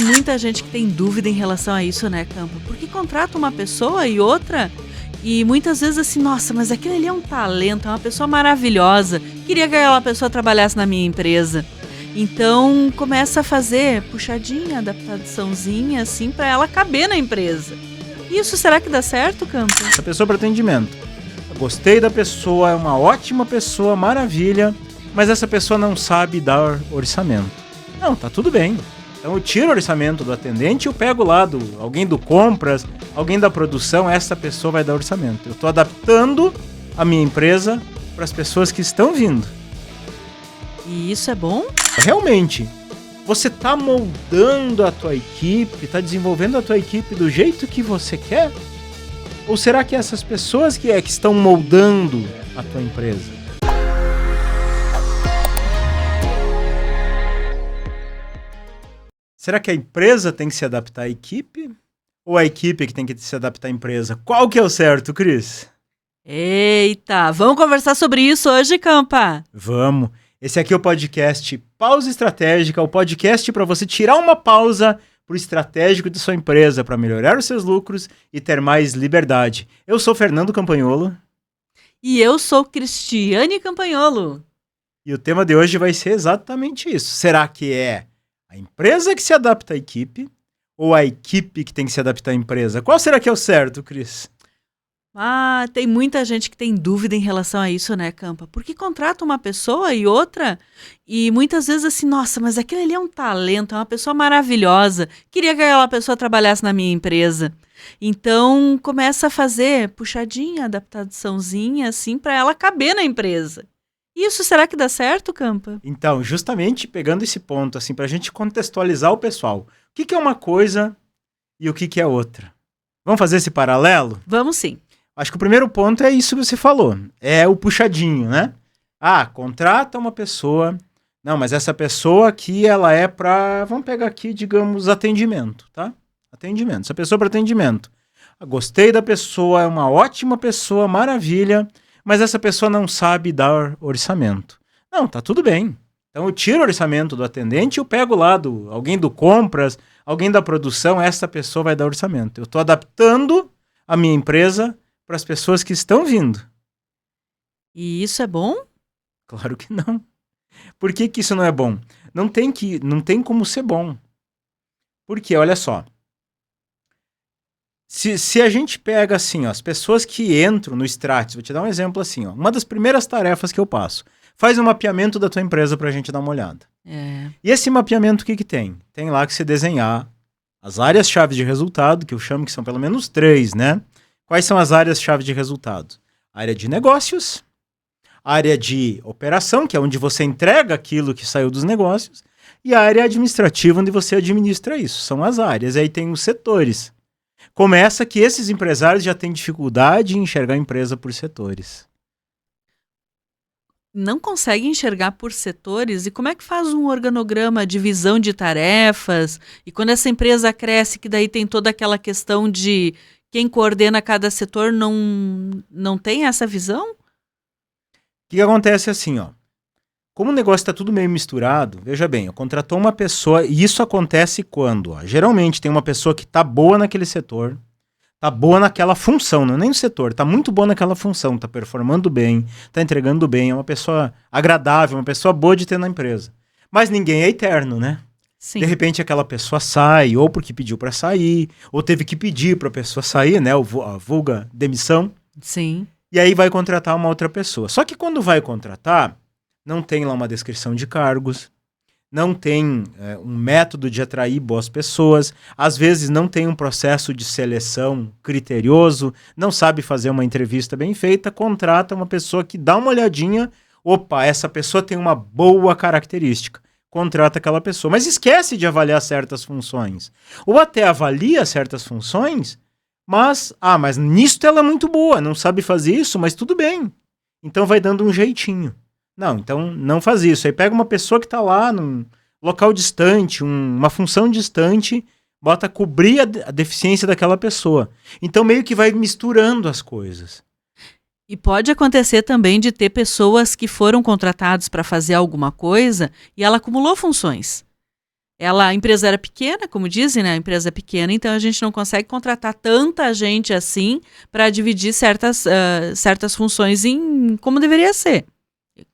muita gente que tem dúvida em relação a isso, né, Campa? Porque contrata uma pessoa e outra, e muitas vezes assim, nossa, mas aquele ali é um talento, é uma pessoa maravilhosa. Queria que aquela pessoa trabalhasse na minha empresa. Então começa a fazer puxadinha, adaptaçãozinha, assim, para ela caber na empresa. Isso será que dá certo, Campa? Essa pessoa para atendimento. Gostei da pessoa, é uma ótima pessoa, maravilha, mas essa pessoa não sabe dar orçamento. Não, tá tudo bem. Então eu tiro o orçamento do atendente e eu pego lá alguém do compras, alguém da produção, essa pessoa vai dar orçamento. Eu estou adaptando a minha empresa para as pessoas que estão vindo. E isso é bom? Realmente, você está moldando a tua equipe, está desenvolvendo a tua equipe do jeito que você quer? Ou será que essas pessoas que estão moldando a tua empresa? Será que a empresa tem que se adaptar à equipe? Ou a equipe que tem que se adaptar à empresa? Qual que é o certo, Cris? Eita, vamos conversar sobre isso hoje, Campa? Vamos. Esse aqui é o podcast Pausa Estratégica, o podcast para você tirar uma pausa para o estratégico de sua empresa, para melhorar os seus lucros e ter mais liberdade. Eu sou Fernando Campagnolo. E eu sou Cristiane Campagnolo. E o tema de hoje vai ser exatamente isso. Será que é a empresa que se adapta à equipe ou a equipe que tem que se adaptar à empresa? Qual será que é o certo, Cris? Ah, tem muita gente que tem dúvida em relação a isso, né, Campa? Porque contrata uma pessoa e outra, e muitas vezes assim, nossa, mas aquele ali é um talento, é uma pessoa maravilhosa. Queria que aquela pessoa trabalhasse na minha empresa. Então começa a fazer puxadinha, adaptaçãozinha, assim, para ela caber na empresa. Isso será que dá certo, Campa? Então, justamente pegando esse ponto, assim, para a gente contextualizar o pessoal. O que é uma coisa e o que é outra? Vamos fazer esse paralelo? Vamos sim. Acho que o primeiro ponto é isso que você falou. É o puxadinho, né? Ah, contrata uma pessoa. Não, mas essa pessoa aqui, ela é para... Vamos pegar aqui, digamos, atendimento, tá? Atendimento. Essa pessoa para atendimento. Gostei da pessoa, é uma ótima pessoa, maravilha, mas essa pessoa não sabe dar orçamento. Não, tá tudo bem. Então eu tiro o orçamento do atendente e eu pego lá alguém do compras, alguém da produção, essa pessoa vai dar orçamento. Eu estou adaptando a minha empresa para as pessoas que estão vindo. E isso é bom? Claro que não. Por que isso não é bom? Não tem como ser bom. Porque, olha só, se a gente pega assim, ó, as pessoas que entram no Stratis, vou te dar um exemplo assim, ó, uma das primeiras tarefas que eu passo, faz um mapeamento da tua empresa para a gente dar uma olhada. E esse mapeamento, o que tem? Tem lá que você desenhar as áreas-chave de resultado, que eu chamo que são pelo menos 3, né? Quais são as áreas-chave de resultado? Área de negócios, área de operação, que é onde você entrega aquilo que saiu dos negócios, e a área administrativa, onde você administra isso. São as áreas. E aí tem os setores. Começa que esses empresários já têm dificuldade em enxergar a empresa por setores. Não consegue enxergar por setores? E como é que faz um organograma, divisão de tarefas? E quando essa empresa cresce, que daí tem toda aquela questão de quem coordena cada setor, não tem essa visão? O que acontece assim, ó? Como o negócio está tudo meio misturado, veja bem, eu contratou uma pessoa, e isso acontece quando? Ó, geralmente tem uma pessoa que está boa naquele setor, está boa naquela função, não é nem o setor, está muito boa naquela função, está performando bem, está entregando bem, é uma pessoa agradável, uma pessoa boa de ter na empresa. Mas ninguém é eterno, né? Sim. De repente aquela pessoa sai, ou porque pediu para sair, ou teve que pedir para a pessoa sair, né? A vulga demissão. Sim. E aí vai contratar uma outra pessoa. Só que quando vai contratar, não tem lá uma descrição de cargos, não tem um método de atrair boas pessoas, às vezes não tem um processo de seleção criterioso, não sabe fazer uma entrevista bem feita, contrata uma pessoa que dá uma olhadinha, opa, essa pessoa tem uma boa característica, contrata aquela pessoa, mas esquece de avaliar certas funções, ou até avalia certas funções, mas nisso ela é muito boa, não sabe fazer isso, mas tudo bem, então vai dando um jeitinho. Não, então não faz isso. Aí pega uma pessoa que está lá num local distante, uma função distante, bota cobrir a deficiência daquela pessoa. Então meio que vai misturando as coisas. E pode acontecer também de ter pessoas que foram contratadas para fazer alguma coisa e ela acumulou funções. A empresa era pequena, como dizem, né? A empresa é pequena, então a gente não consegue contratar tanta gente assim para dividir certas funções como deveria ser.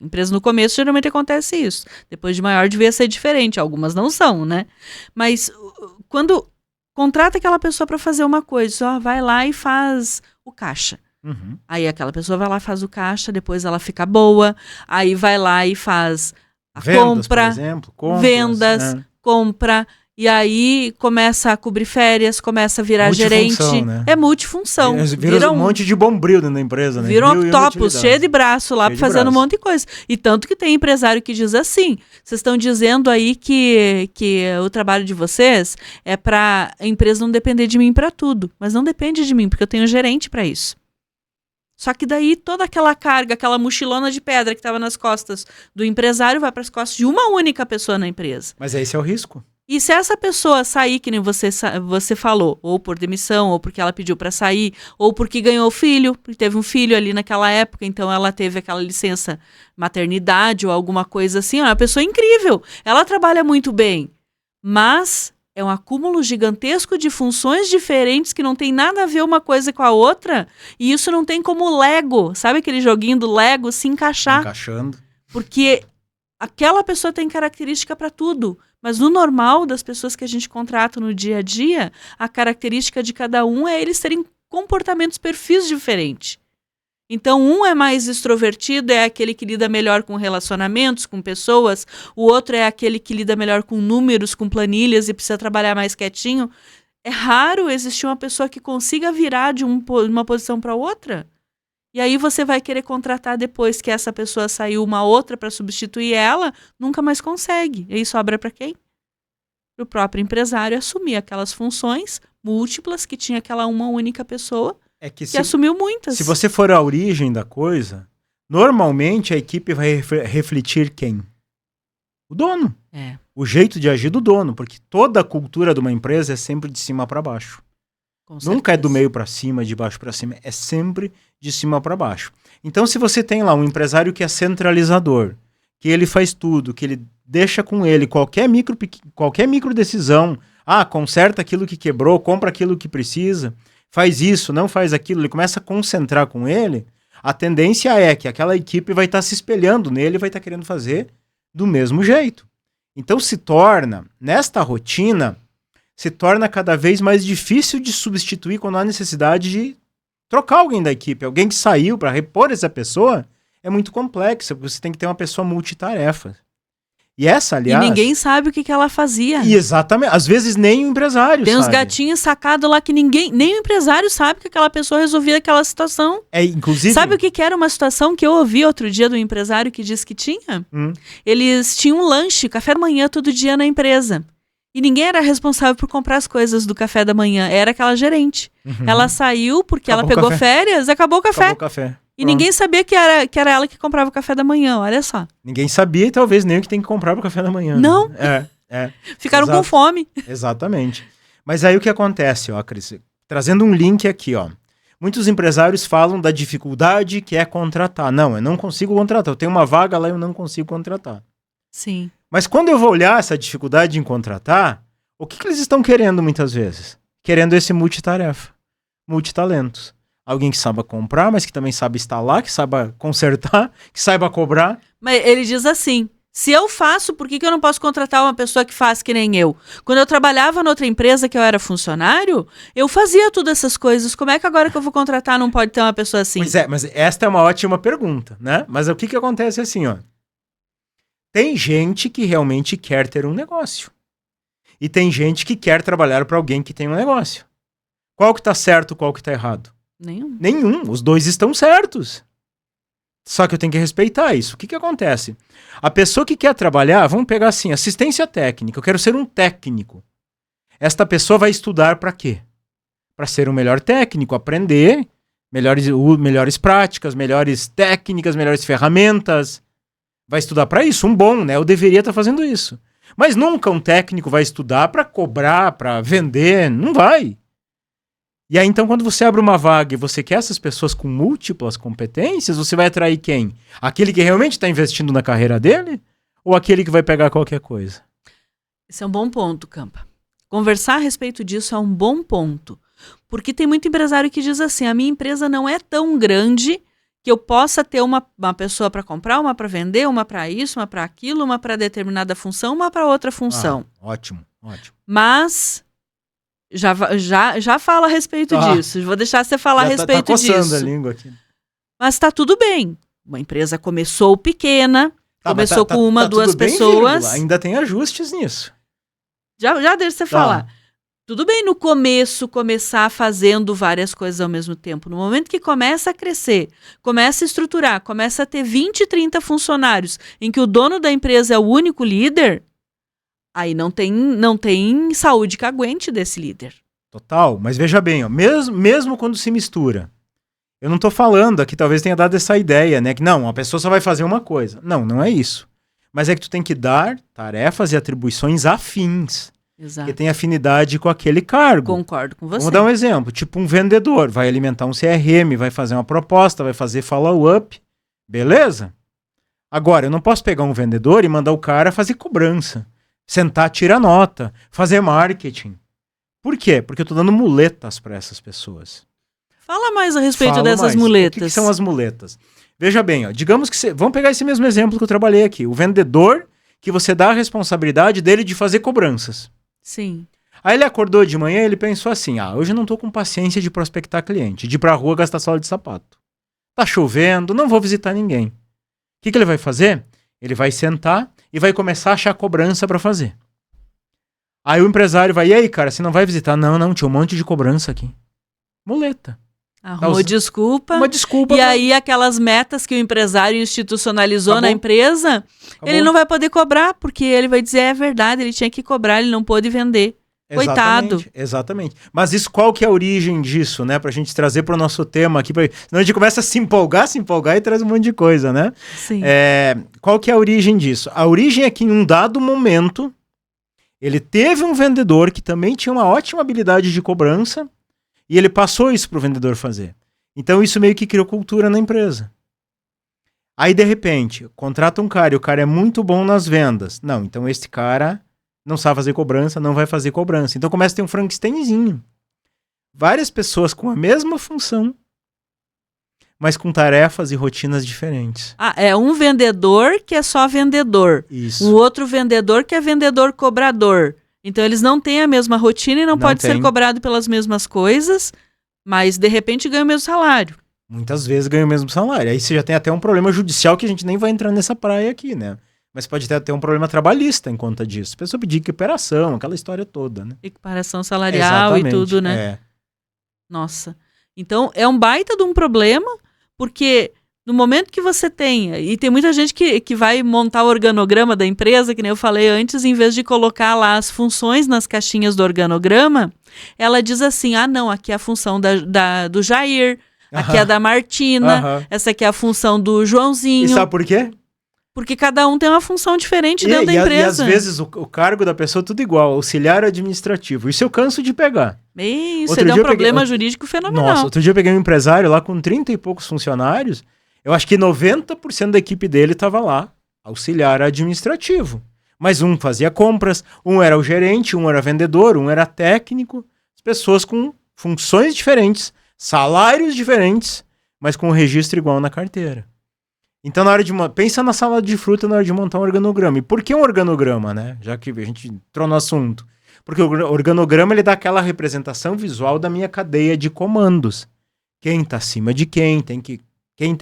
Empresa no começo geralmente acontece isso. Depois de maior devia ser diferente. Algumas não são, né? Mas quando contrata aquela pessoa para fazer uma coisa, só vai lá e faz o caixa. Uhum. Aí aquela pessoa vai lá e faz o caixa, depois ela fica boa, aí vai lá e faz a Vendas, compra, por exemplo, compras, vendas, compra, e aí começa a cobrir férias, começa a virar gerente. Né? É multifunção. Vira um monte de bombril dentro da empresa, né? Vira um octopus, cheio de braço lá, fazendo um monte de coisa. E tanto que tem empresário que diz assim, vocês estão dizendo aí que o trabalho de vocês é para a empresa não depender de mim para tudo. Mas não depende de mim, porque eu tenho gerente para isso. Só que daí toda aquela carga, aquela mochilona de pedra que estava nas costas do empresário vai para as costas de uma única pessoa na empresa. Mas esse é o risco. E se essa pessoa sair, que nem você falou, ou por demissão, ou porque ela pediu para sair, ou porque ganhou filho, porque teve um filho ali naquela época, então ela teve aquela licença maternidade ou alguma coisa assim, é uma pessoa incrível, ela trabalha muito bem, mas é um acúmulo gigantesco de funções diferentes que não tem nada a ver uma coisa com a outra, e isso não tem como Lego, sabe aquele joguinho do Lego, se encaixar? Encaixando. Porque aquela pessoa tem característica para tudo, mas no normal das pessoas que a gente contrata no dia a dia, a característica de cada um é eles terem comportamentos, perfis diferentes. Então, um é mais extrovertido, é aquele que lida melhor com relacionamentos, com pessoas, o outro é aquele que lida melhor com números, com planilhas e precisa trabalhar mais quietinho. É raro existir uma pessoa que consiga virar de uma posição para outra. E aí você vai querer contratar depois que essa pessoa saiu uma outra para substituir ela, nunca mais consegue. E aí sobra para quem? Para o próprio empresário assumir aquelas funções múltiplas que tinha aquela uma única pessoa que assumiu muitas. Se você for a origem da coisa, normalmente a equipe vai refletir quem? O dono. É. O jeito de agir do dono, porque toda a cultura de uma empresa é sempre de cima para baixo. Nunca é do meio para cima, de baixo para cima, é sempre de cima para baixo. Então, se você tem lá um empresário que é centralizador, que ele faz tudo, que ele deixa com ele qualquer micro decisão, conserta aquilo que quebrou, compra aquilo que precisa, faz isso, não faz aquilo, ele começa a concentrar com ele, a tendência é que aquela equipe vai estar se espelhando nele e vai estar querendo fazer do mesmo jeito. Então, nesta rotina, se torna cada vez mais difícil de substituir quando há necessidade de trocar alguém da equipe. Alguém que saiu para repor essa pessoa é muito complexo, porque você tem que ter uma pessoa multitarefa. E essa, aliás... E ninguém sabe o que ela fazia. E exatamente. Às vezes nem o empresário sabe. Tem uns sabe. Gatinhos sacados lá que nem o empresário sabe que aquela pessoa resolvia aquela situação. Inclusive... Sabe o que era uma situação que eu ouvi outro dia do empresário que disse que tinha? Eles tinham um lanche, café da manhã todo dia na empresa. E ninguém era responsável por comprar as coisas do café da manhã. Era aquela gerente. Ela saiu porque ela pegou férias, acabou o café. E ninguém sabia que era ela que comprava o café da manhã, olha só. Ninguém sabia e talvez nem o que tem que comprar para o café da manhã. Não. Né? Ficaram com fome. Exatamente. Mas aí o que acontece, Cris? Trazendo um link aqui, Muitos empresários falam da dificuldade que é contratar. Não, eu não consigo contratar. Eu tenho uma vaga lá e eu não consigo contratar. Sim. Mas quando eu vou olhar essa dificuldade em contratar, o que eles estão querendo muitas vezes? Querendo esse multitarefa, multitalentos. Alguém que saiba comprar, mas que também sabe instalar, que saiba consertar, que saiba cobrar. Mas ele diz assim, se eu faço, por que eu não posso contratar uma pessoa que faz que nem eu? Quando eu trabalhava noutra empresa que eu era funcionário, eu fazia todas essas coisas. Como é que agora que eu vou contratar não pode ter uma pessoa assim? Mas esta é uma ótima pergunta, né? Mas o que acontece assim, Tem gente que realmente quer ter um negócio. E tem gente que quer trabalhar para alguém que tem um negócio. Qual que tá certo, qual que tá errado? Nenhum. Os dois estão certos. Só que eu tenho que respeitar isso. O que acontece? A pessoa que quer trabalhar, vamos pegar assim, assistência técnica. Eu quero ser um técnico. Esta pessoa vai estudar para quê? Para ser um melhor técnico, aprender melhores práticas, melhores técnicas, melhores ferramentas. Vai estudar para isso, um bom, né? Eu deveria estar fazendo isso. Mas nunca um técnico vai estudar para cobrar, para vender, não vai. E aí, então, quando você abre uma vaga e você quer essas pessoas com múltiplas competências, você vai atrair quem? Aquele que realmente está investindo na carreira dele? Ou aquele que vai pegar qualquer coisa? Esse é um bom ponto, Campa. Conversar a respeito disso é um bom ponto. Porque tem muito empresário que diz assim, a minha empresa não é tão grande que eu possa ter uma pessoa para comprar, uma para vender, uma para isso, uma para aquilo, uma para determinada função, uma para outra função. Ótimo, ótimo. Mas já fala a respeito disso. Vou deixar você falar a respeito disso. Tá coçando a língua aqui. Mas está tudo bem. Uma empresa começou pequena, começou com uma, duas pessoas. Bem, ainda tem ajustes nisso. Já deixa você falar. Tudo bem no começo começar fazendo várias coisas ao mesmo tempo. No momento que começa a crescer, começa a estruturar, começa a ter 20, 30 funcionários, em que o dono da empresa é o único líder, aí não tem saúde que aguente desse líder. Total, mas veja bem, ó, mesmo quando se mistura, eu não estou falando aqui, talvez tenha dado essa ideia, né? Que não, a pessoa só vai fazer uma coisa. Não é isso. Mas é que tu tem que dar tarefas e atribuições afins. Exato. Que tem afinidade com aquele cargo. Concordo com você. Vamos dar um exemplo, tipo um vendedor, vai alimentar um CRM, vai fazer uma proposta, vai fazer follow-up, beleza? Agora, eu não posso pegar um vendedor e mandar o cara fazer cobrança, sentar, tirar nota, fazer marketing. Por quê? Porque eu tô dando muletas para essas pessoas. Fala mais a respeito dessas muletas. O que são as muletas? Veja bem, ó, digamos que vamos pegar esse mesmo exemplo que eu trabalhei aqui, o vendedor que você dá a responsabilidade dele de fazer cobranças. Sim. Aí ele acordou de manhã e ele pensou assim, hoje eu não tô com paciência de prospectar cliente, de ir pra rua gastar sola de sapato. Tá chovendo, não vou visitar ninguém. O que ele vai fazer? Ele vai sentar e vai começar a achar cobrança pra fazer. Aí o empresário vai, e aí cara, você não vai visitar? Não, tinha um monte de cobrança aqui. Muleta. Arrumou desculpa. Uma desculpa. E aí aquelas metas que o empresário institucionalizou na empresa, ele não vai poder cobrar, porque ele vai dizer, é verdade, ele tinha que cobrar, ele não pôde vender. Coitado. Exatamente. Mas isso, qual que é a origem disso, né? Pra gente trazer pro nosso tema aqui. Senão a gente começa a se empolgar e traz um monte de coisa, né? Sim. Qual que é a origem disso? A origem é que em um dado momento, ele teve um vendedor que também tinha uma ótima habilidade de cobrança, e ele passou isso pro vendedor fazer. Então isso meio que criou cultura na empresa. Aí, de repente, contrata um cara e o cara é muito bom nas vendas. Não, então esse cara não sabe fazer cobrança, não vai fazer cobrança. Então começa a ter um Frankensteinzinho. Várias pessoas com a mesma função, mas com tarefas e rotinas diferentes. É um vendedor que é só vendedor. Isso. Um outro vendedor que é vendedor cobrador. Então eles não têm a mesma rotina e não pode ser cobrado pelas mesmas coisas, mas de repente ganha o mesmo salário. Muitas vezes ganha o mesmo salário. Aí você já tem até um problema judicial que a gente nem vai entrar nessa praia aqui, né? Mas pode ter até um problema trabalhista em conta disso. A pessoa pedir equiparação, aquela história toda, né? Equiparação salarial e tudo, né? Nossa. Então é um baita de um problema, porque no momento que você tenha, e tem muita gente que vai montar o organograma da empresa, que nem eu falei antes, em vez de colocar lá as funções nas caixinhas do organograma, ela diz assim, não, aqui é a função do Jair, aqui é a da Martina, essa aqui é a função do Joãozinho. E sabe por quê? Porque cada um tem uma função diferente dentro da empresa. E às vezes o cargo da pessoa é tudo igual, auxiliar administrativo. Isso eu canso de pegar. Isso dá um problema jurídico fenomenal. Nossa, outro dia eu peguei um empresário lá com 30 e poucos funcionários. Eu acho que 90% da equipe dele estava lá, auxiliar administrativo. Mas um fazia compras, um era o gerente, um era vendedor, um era técnico. As pessoas com funções diferentes, salários diferentes, mas com o registro igual na carteira. Então, na hora de pensa na salada de fruta na hora de montar um organograma. E por que um organograma, né? Já que a gente entrou no assunto. Porque o organograma ele dá aquela representação visual da minha cadeia de comandos. Quem está acima de quem tem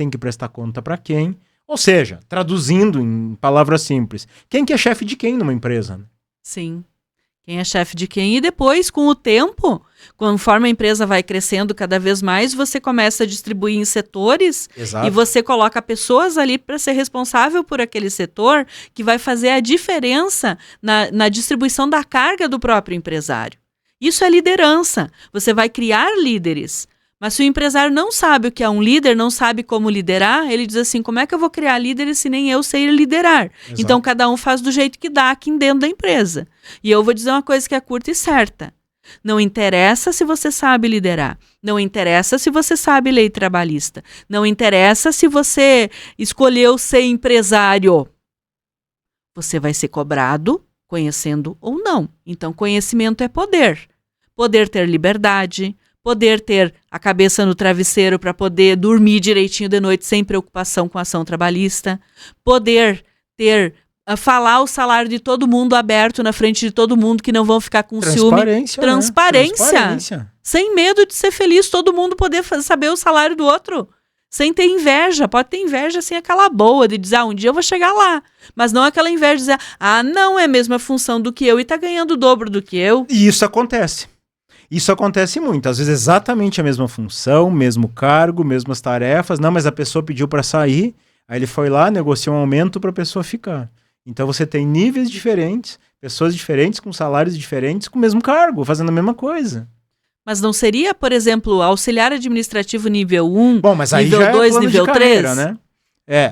que prestar conta para quem. Ou seja, traduzindo em palavras simples, quem que é chefe de quem numa empresa? Sim. Quem é chefe de quem? E depois, com o tempo, conforme a empresa vai crescendo cada vez mais, você começa a distribuir em setores. Exato. E você coloca pessoas ali para ser responsável por aquele setor, que vai fazer a diferença na distribuição da carga do próprio empresário. Isso é liderança. Você vai criar líderes. Mas se o empresário não sabe o que é um líder, não sabe como liderar, ele diz assim, como é que eu vou criar líderes se nem eu sei liderar? Exato. Então, cada um faz do jeito que dá aqui dentro da empresa. E eu vou dizer uma coisa que é curta e certa. Não interessa se você sabe liderar. Não interessa se você sabe lei trabalhista. Não interessa se você escolheu ser empresário. Você vai ser cobrado conhecendo ou não. Então, conhecimento é poder. Poder ter liberdade, poder ter a cabeça no travesseiro para poder dormir direitinho de noite sem preocupação com a ação trabalhista, poder ter, falar o salário de todo mundo aberto na frente de todo mundo, que não vão ficar com ciúme. Transparência. Sem medo de ser feliz, todo mundo poder saber o salário do outro. Sem ter inveja. Pode ter inveja assim, aquela boa, de dizer, um dia eu vou chegar lá. Mas não aquela inveja de dizer, não é a mesma função do que eu e tá ganhando o dobro do que eu. E isso acontece. Isso acontece muito. Às vezes exatamente a mesma função, mesmo cargo, mesmas tarefas. Não, mas a pessoa pediu para sair, aí ele foi lá, negociou um aumento para a pessoa ficar. Então você tem níveis diferentes, pessoas diferentes, com salários diferentes, com o mesmo cargo, fazendo a mesma coisa. Mas não seria, por exemplo, auxiliar administrativo nível 1, bom, mas aí nível já 2, é nível 3? Carreira, né?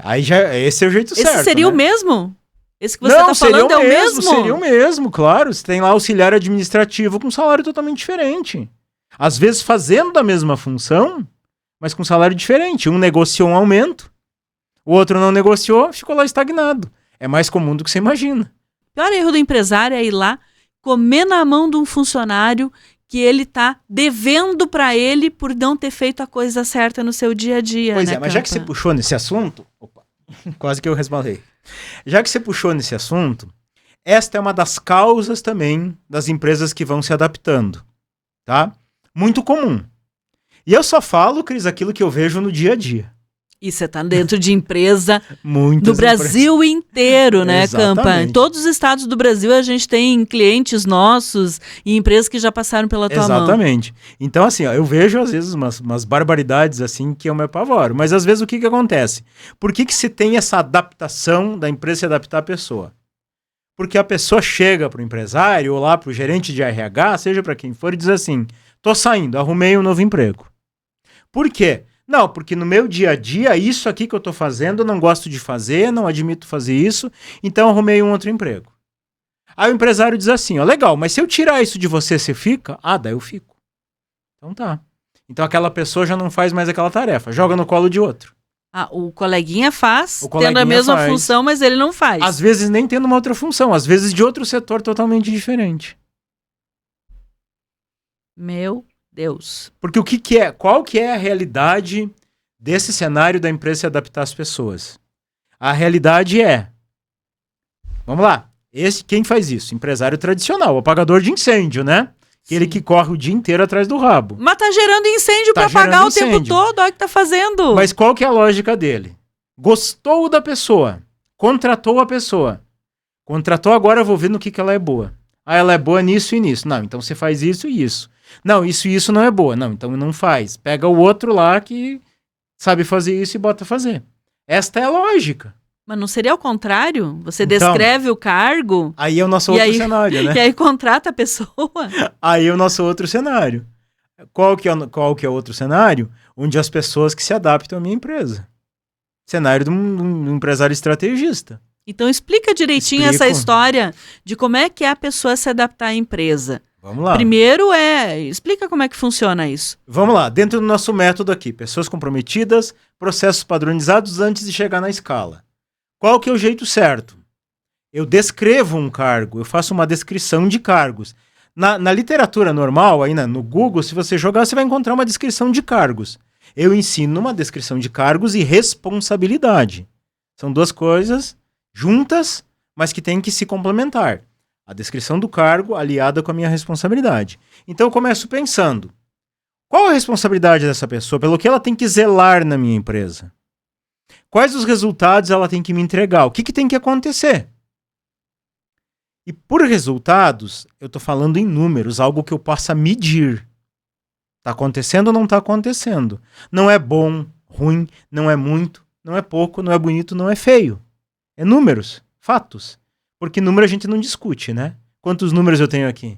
Aí já, esse é o jeito certo. Esse seria né? o mesmo? Esse que você está falando é o mesmo? Seria o mesmo, claro. Você tem lá auxiliar administrativo com salário totalmente diferente. Às vezes fazendo a mesma função, mas com salário diferente. Um negociou um aumento, o outro não negociou, ficou lá estagnado. É mais comum do que você imagina. O pior erro do empresário é ir lá, comer na mão de um funcionário que ele está devendo para ele por não ter feito a coisa certa no seu dia a dia. Pois né, mas já que você puxou nesse assunto... Opa, quase que eu resbalei. Já que você puxou nesse assunto, esta é uma das causas também das empresas que vão se adaptando, tá? Muito comum. E eu só falo, Cris, aquilo que eu vejo no dia a dia. E você está dentro de empresa do Brasil inteiro, né, Exatamente. Campa? Em todos os estados do Brasil a gente tem clientes nossos e empresas que já passaram pela tua mão. Exatamente. Então, assim, eu vejo às vezes umas barbaridades assim que eu me apavoro. Mas às vezes o que acontece? Por que se tem essa adaptação da empresa se adaptar à pessoa? Porque a pessoa chega para o empresário ou lá para o gerente de RH, seja para quem for, e diz assim, tô saindo, arrumei um novo emprego. Por quê? Não, porque no meu dia a dia, isso aqui que eu estou fazendo, eu não gosto de fazer, não admito fazer isso, então arrumei um outro emprego. Aí o empresário diz assim, legal, mas se eu tirar isso de você, você fica? Daí eu fico. Então tá. Então aquela pessoa já não faz mais aquela tarefa, joga no colo de outro. O coleguinha faz, tendo a mesma função, mas ele não faz. Às vezes nem tendo uma outra função, às vezes de outro setor totalmente Meu Deus. Porque qual que é a realidade desse cenário da empresa se adaptar às pessoas? A realidade é, vamos lá, quem faz isso? Empresário tradicional, apagador de incêndio, né? Aquele que corre o dia inteiro atrás do rabo. Mas tá gerando incêndio para apagar o tempo todo, olha o que tá fazendo. Mas qual que é a lógica dele? Gostou da pessoa, contratou a pessoa. Contratou, agora eu vou ver no que ela é boa. Ela é boa nisso e nisso. Não, então você faz isso e isso. Não, isso e isso não é boa. Não, então não faz. Pega o outro lá que sabe fazer isso e bota a fazer. Esta é a lógica. Mas não seria o contrário? Você descreve o cargo... Aí é o nosso outro cenário, né? E aí contrata a pessoa. Aí é o nosso outro cenário. Qual que é o outro cenário? Onde as pessoas que se adaptam à minha empresa. Cenário de um empresário estrategista. Então explica direitinho essa história de como é que é a pessoa se adaptar à empresa. Vamos lá. Primeiro explica como é que funciona isso. Vamos lá, dentro do nosso método aqui, pessoas comprometidas, processos padronizados antes de chegar na escala. Qual que é o jeito certo? Eu descrevo um cargo, eu faço uma descrição de cargos. Na literatura normal, aí no Google, se você jogar, você vai encontrar uma descrição de cargos. Eu ensino uma descrição de cargos e responsabilidade. São duas coisas juntas, mas que têm que se complementar. A descrição do cargo aliada com a minha responsabilidade. Então eu começo pensando, qual a responsabilidade dessa pessoa? Pelo que ela tem que zelar na minha empresa? Quais os resultados ela tem que me entregar? O que tem que acontecer? E por resultados, eu estou falando em números, algo que eu possa medir. Está acontecendo ou não está acontecendo? Não é bom, ruim, não é muito, não é pouco, não é bonito, não é feio. É números, fatos. Porque número a gente não discute, né? Quantos números eu tenho aqui?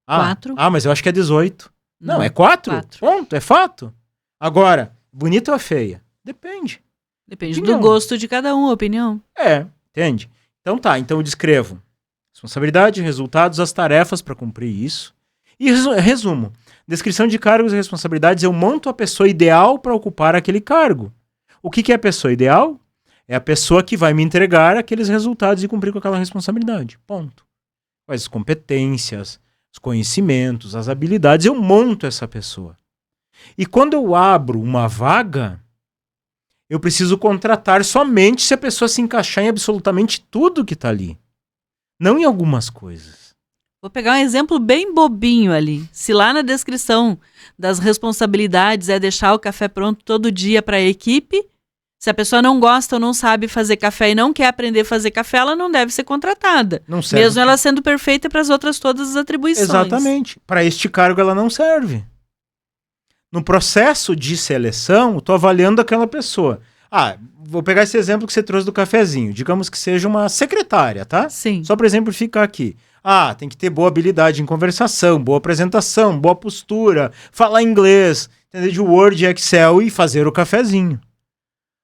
4. Mas eu acho que é 18. Não, é 4? Ponto, é fato. Agora, bonita ou feia? Depende. Depende do gosto de cada um, a opinião. Entende? Então tá, então eu descrevo responsabilidade, resultados, as tarefas para cumprir isso. E resumo, descrição de cargos e responsabilidades, eu monto a pessoa ideal para ocupar aquele cargo. O que é a pessoa ideal? É a pessoa que vai me entregar aqueles resultados e cumprir com aquela responsabilidade. Ponto. Quais as competências, os conhecimentos, as habilidades, eu monto essa pessoa. E quando eu abro uma vaga, eu preciso contratar somente se a pessoa se encaixar em absolutamente tudo que está ali. Não em algumas coisas. Vou pegar um exemplo bem bobinho ali. Se lá na descrição das responsabilidades é deixar o café pronto todo dia para a equipe, se a pessoa não gosta ou não sabe fazer café e não quer aprender a fazer café, ela não deve ser contratada. Não serve. Mesmo ela sendo perfeita para as outras todas as atribuições. Exatamente. Para este cargo ela não serve. No processo de seleção, estou avaliando aquela pessoa. Vou pegar esse exemplo que você trouxe do cafezinho. Digamos que seja uma secretária, tá? Sim. Só para exemplificar aqui. Tem que ter boa habilidade em conversação, boa apresentação, boa postura, falar inglês, entender de Word, Excel e fazer o cafezinho.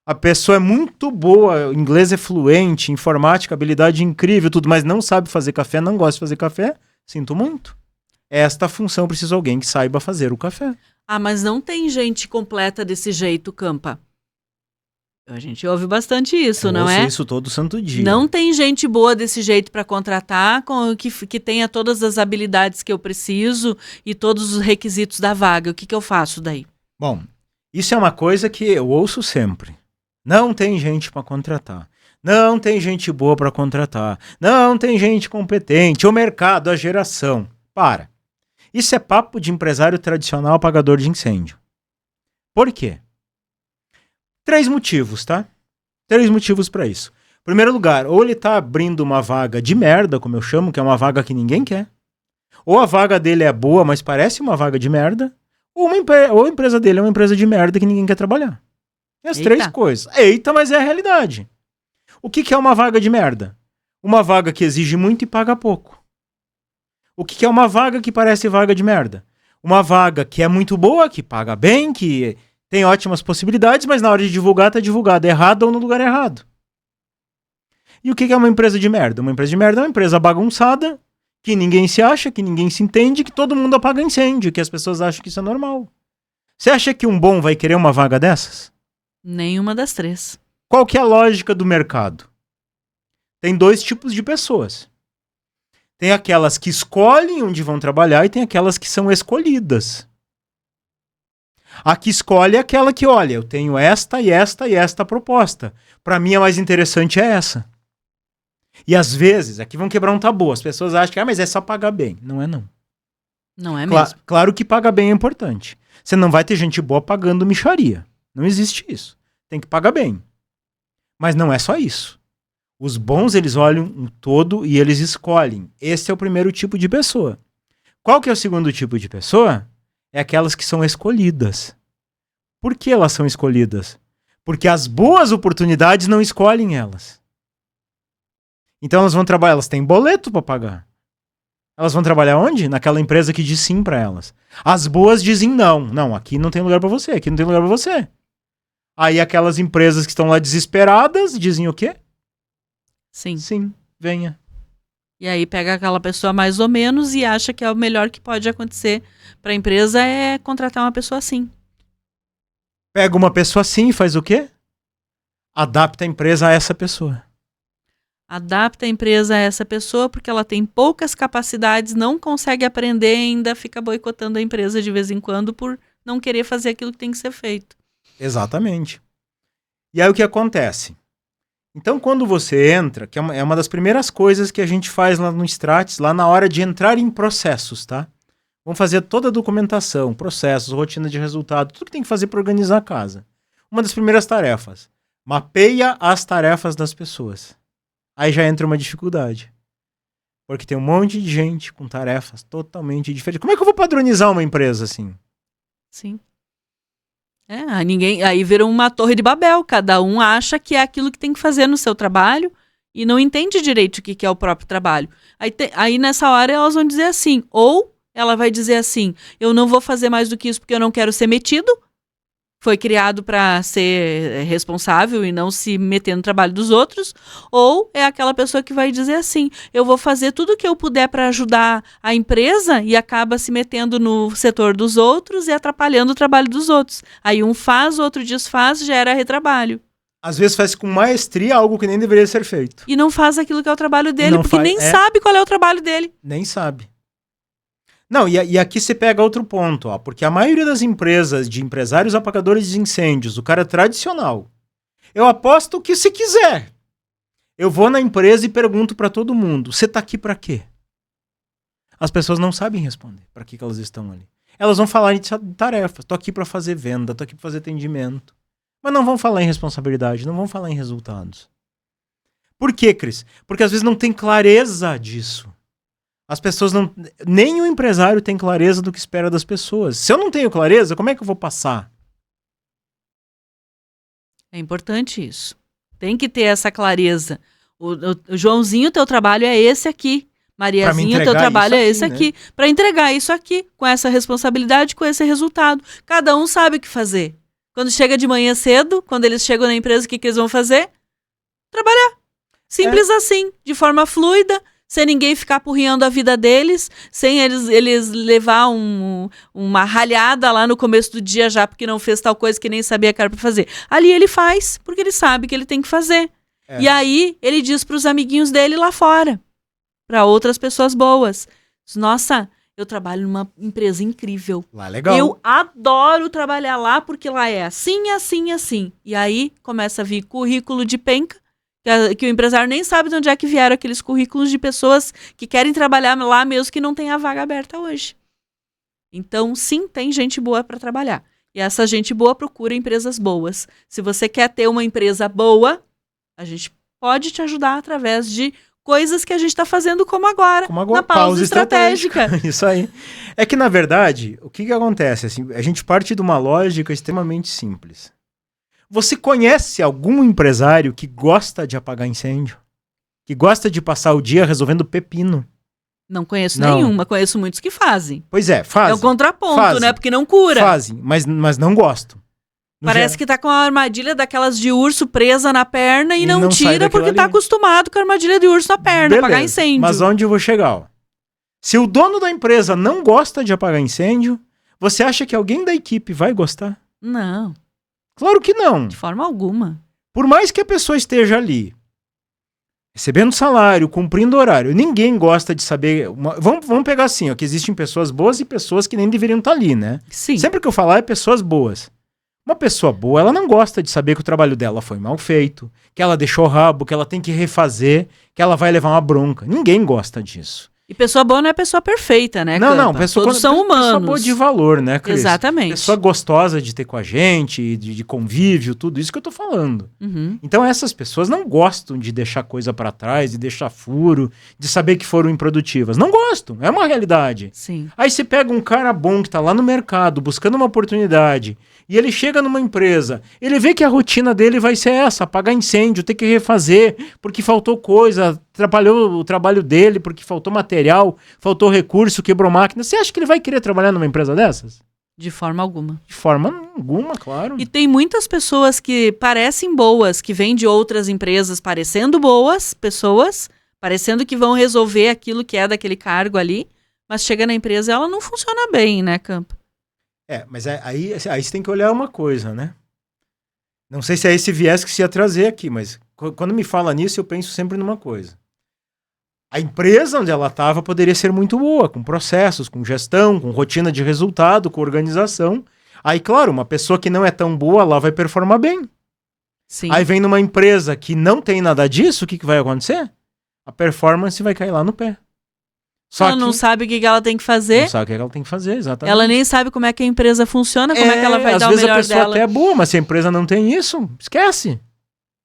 A pessoa é muito boa, inglês é fluente, informática, habilidade incrível, tudo, mas não sabe fazer café, não gosta de fazer café, sinto muito. Esta função precisa de alguém que saiba fazer o café. Mas não tem gente completa desse jeito, Campa. A gente ouve bastante isso, não é? Eu ouço isso todo santo dia. Não tem gente boa desse jeito para contratar, que tenha todas as habilidades que eu preciso e todos os requisitos da vaga. O que eu faço daí? Bom, isso é uma coisa que eu ouço sempre. Não tem gente para contratar. Não tem gente boa para contratar. Não tem gente competente. O mercado, a geração. Para. Isso é papo de empresário tradicional apagador de incêndio. Por quê? 3 motivos, tá? 3 motivos para isso. Em primeiro lugar, ou ele tá abrindo uma vaga de merda, como eu chamo, que é uma vaga que ninguém quer. Ou a vaga dele é boa, mas parece uma vaga de merda. Ou a empresa dele é uma empresa de merda que ninguém quer trabalhar. As 3 coisas. Eita, mas é a realidade. O que é uma vaga de merda? Uma vaga que exige muito e paga pouco. O que é uma vaga que parece vaga de merda? Uma vaga que é muito boa, que paga bem, que tem ótimas possibilidades, mas na hora de divulgar, tá divulgada errado ou no lugar errado. E o que é uma empresa de merda? Uma empresa de merda é uma empresa bagunçada, que ninguém se acha, que ninguém se entende, que todo mundo apaga incêndio, que as pessoas acham que isso é normal. Você acha que um bom vai querer uma vaga dessas? Nenhuma das 3. Qual que é a lógica do mercado? Tem 2 tipos de pessoas. Tem aquelas que escolhem onde vão trabalhar e tem aquelas que são escolhidas. A que escolhe é aquela que, olha, eu tenho esta e esta e esta proposta. Para mim a mais interessante é essa. E às vezes, aqui vão quebrar um tabu. As pessoas acham que, mas é só pagar bem. Não é não. Não é mesmo. Claro que pagar bem é importante. Você não vai ter gente boa pagando mixaria. Não existe isso. Tem que pagar bem. Mas não é só isso. Os bons, eles olham um todo e eles escolhem. Esse é o primeiro tipo de pessoa. Qual que é o segundo tipo de pessoa? É aquelas que são escolhidas. Por que elas são escolhidas? Porque as boas oportunidades não escolhem elas. Então elas vão trabalhar, elas têm boleto para pagar. Elas vão trabalhar onde? Naquela empresa que diz sim para elas. As boas dizem não. Não, aqui não tem lugar para você, aqui não tem lugar para você. Aí aquelas empresas que estão lá desesperadas dizem o quê? Sim. Sim, venha. E aí pega aquela pessoa mais ou menos e acha que é o melhor que pode acontecer para a empresa é contratar uma pessoa assim. Pega uma pessoa assim e faz o quê? Adapta a empresa a essa pessoa. Adapta a empresa a essa pessoa porque ela tem poucas capacidades, não consegue aprender e ainda fica boicotando a empresa de vez em quando por não querer fazer aquilo que tem que ser feito. Exatamente. E aí o que acontece? Então, quando você entra, que é uma das primeiras coisas que a gente faz lá no Stratis, lá na hora de entrar em processos, tá? Vamos fazer toda a documentação, processos, rotina de resultado, tudo que tem que fazer para organizar a casa. Uma das primeiras tarefas, mapeia as tarefas das pessoas. Aí já entra uma dificuldade. Porque tem um monte de gente com tarefas totalmente diferentes. Como é que eu vou padronizar uma empresa assim? Sim. Aí vira uma torre de Babel. Cada um acha que é aquilo que tem que fazer no seu trabalho e não entende direito o que é o próprio trabalho. Aí nessa hora elas vão dizer assim, ou ela vai dizer assim, eu não vou fazer mais do que isso porque eu não quero ser metido. Foi criado para ser responsável e não se meter no trabalho dos outros. Ou é aquela pessoa que vai dizer assim, eu vou fazer tudo o que eu puder para ajudar a empresa e acaba se metendo no setor dos outros e atrapalhando o trabalho dos outros. Aí um faz, o outro desfaz, gera retrabalho. Às vezes faz com maestria algo que nem deveria ser feito. E não faz aquilo que é o trabalho dele, Não porque faz, nem sabe qual é o trabalho dele. Nem sabe. Não, e aqui você pega outro ponto, ó, porque a maioria das empresas, de empresários apagadores de incêndios, o cara tradicional, eu aposto que se quiser, eu vou na empresa e pergunto pra todo mundo, você tá aqui pra quê? As pessoas não sabem responder pra que elas estão ali. Elas vão falar em tarefas, tô aqui pra fazer venda, tô aqui pra fazer atendimento, mas não vão falar em responsabilidade, não vão falar em resultados. Por quê, Cris? Porque às vezes não tem clareza disso. As pessoas não... Nem o empresário tem clareza do que espera das pessoas. Se eu não tenho clareza, como é que eu vou passar? É importante isso. Tem que ter essa clareza. O Joãozinho, teu trabalho é esse aqui. Mariazinha, teu trabalho é esse aqui. Né? Para entregar isso aqui, com essa responsabilidade, com esse resultado. Cada um sabe o que fazer. Quando chega de manhã cedo, quando eles chegam na empresa, o que eles vão fazer? Trabalhar. Simples assim, de forma fluida, sem ninguém ficar apurrinhando a vida deles, sem eles levar uma ralhada lá no começo do dia já, porque não fez tal coisa que nem sabia que era pra fazer. Ali ele faz, porque ele sabe que ele tem que fazer. E aí ele diz pros amiguinhos dele lá fora, para outras pessoas boas. Nossa, eu trabalho numa empresa incrível. Lá é legal. Eu adoro trabalhar lá, porque lá é assim, assim, assim. E aí começa a vir currículo de penca, que o empresário nem sabe de onde é que vieram aqueles currículos de pessoas que querem trabalhar lá mesmo que não tem a vaga aberta hoje. Então, sim, tem gente boa para trabalhar. E essa gente boa procura empresas boas. Se você quer ter uma empresa boa, a gente pode te ajudar através de coisas que a gente está fazendo como agora, na pausa estratégica. Isso aí. É que, na verdade, o que acontece? Assim, a gente parte de uma lógica extremamente simples. Você conhece algum empresário que gosta de apagar incêndio? Que gosta de passar o dia resolvendo pepino? Não conheço nenhuma, conheço muitos que fazem. Pois é, fazem. É o contraponto, né? Porque não cura. Fazem, mas não gosto. Parece que tá com a armadilha daquelas de urso presa na perna e não tira porque tá acostumado com a armadilha de urso na perna, apagar incêndio. Mas onde eu vou chegar? Ó. Se o dono da empresa não gosta de apagar incêndio, você acha que alguém da equipe vai gostar? Não. Claro que não. De forma alguma. Por mais que a pessoa esteja ali, recebendo salário, cumprindo horário, ninguém gosta de saber... Vamos pegar assim, ó, que existem pessoas boas e pessoas que nem deveriam estar ali, né? Sim. Sempre que eu falar é pessoas boas. Uma pessoa boa, ela não gosta de saber que o trabalho dela foi mal feito, que ela deixou rabo, que ela tem que refazer, que ela vai levar uma bronca. Ninguém gosta disso. E pessoa boa não é pessoa perfeita, né, Campa? Não, todos são humanos. Pessoa boa de valor, né, Cris? Exatamente. Pessoa gostosa de ter com a gente, de convívio, tudo isso que eu tô falando. Uhum. Então essas pessoas não gostam de deixar coisa pra trás, de deixar furo, de saber que foram improdutivas. Não gostam, é uma realidade. Sim. Aí você pega um cara bom que tá lá no mercado, buscando uma oportunidade, e ele chega numa empresa, ele vê que a rotina dele vai ser essa, apagar incêndio, ter que refazer, porque faltou coisa, atrapalhou o trabalho dele, porque faltou material, faltou recurso, quebrou máquina. Você acha que ele vai querer trabalhar numa empresa dessas? De forma alguma. De forma alguma, claro. E tem muitas pessoas que parecem boas, que vêm de outras empresas parecendo boas pessoas, parecendo que vão resolver aquilo que é daquele cargo ali, mas chega na empresa e ela não funciona bem, né, Campa? Mas aí você tem que olhar uma coisa, né? Não sei se é esse viés que se ia trazer aqui, mas quando me fala nisso, eu penso sempre numa coisa. A empresa onde ela estava poderia ser muito boa, com processos, com gestão, com rotina de resultado, com organização. Aí, claro, uma pessoa que não é tão boa, ela vai performar bem. Sim. Aí vem numa empresa que não tem nada disso, o que vai acontecer? A performance vai cair lá no pé. Ela não sabe o que ela tem que fazer. Não sabe o que ela tem que fazer, exatamente. Ela nem sabe como é que a empresa funciona, como é que ela vai dar o melhor dela. Às vezes a pessoa até é boa, mas se a empresa não tem isso, esquece.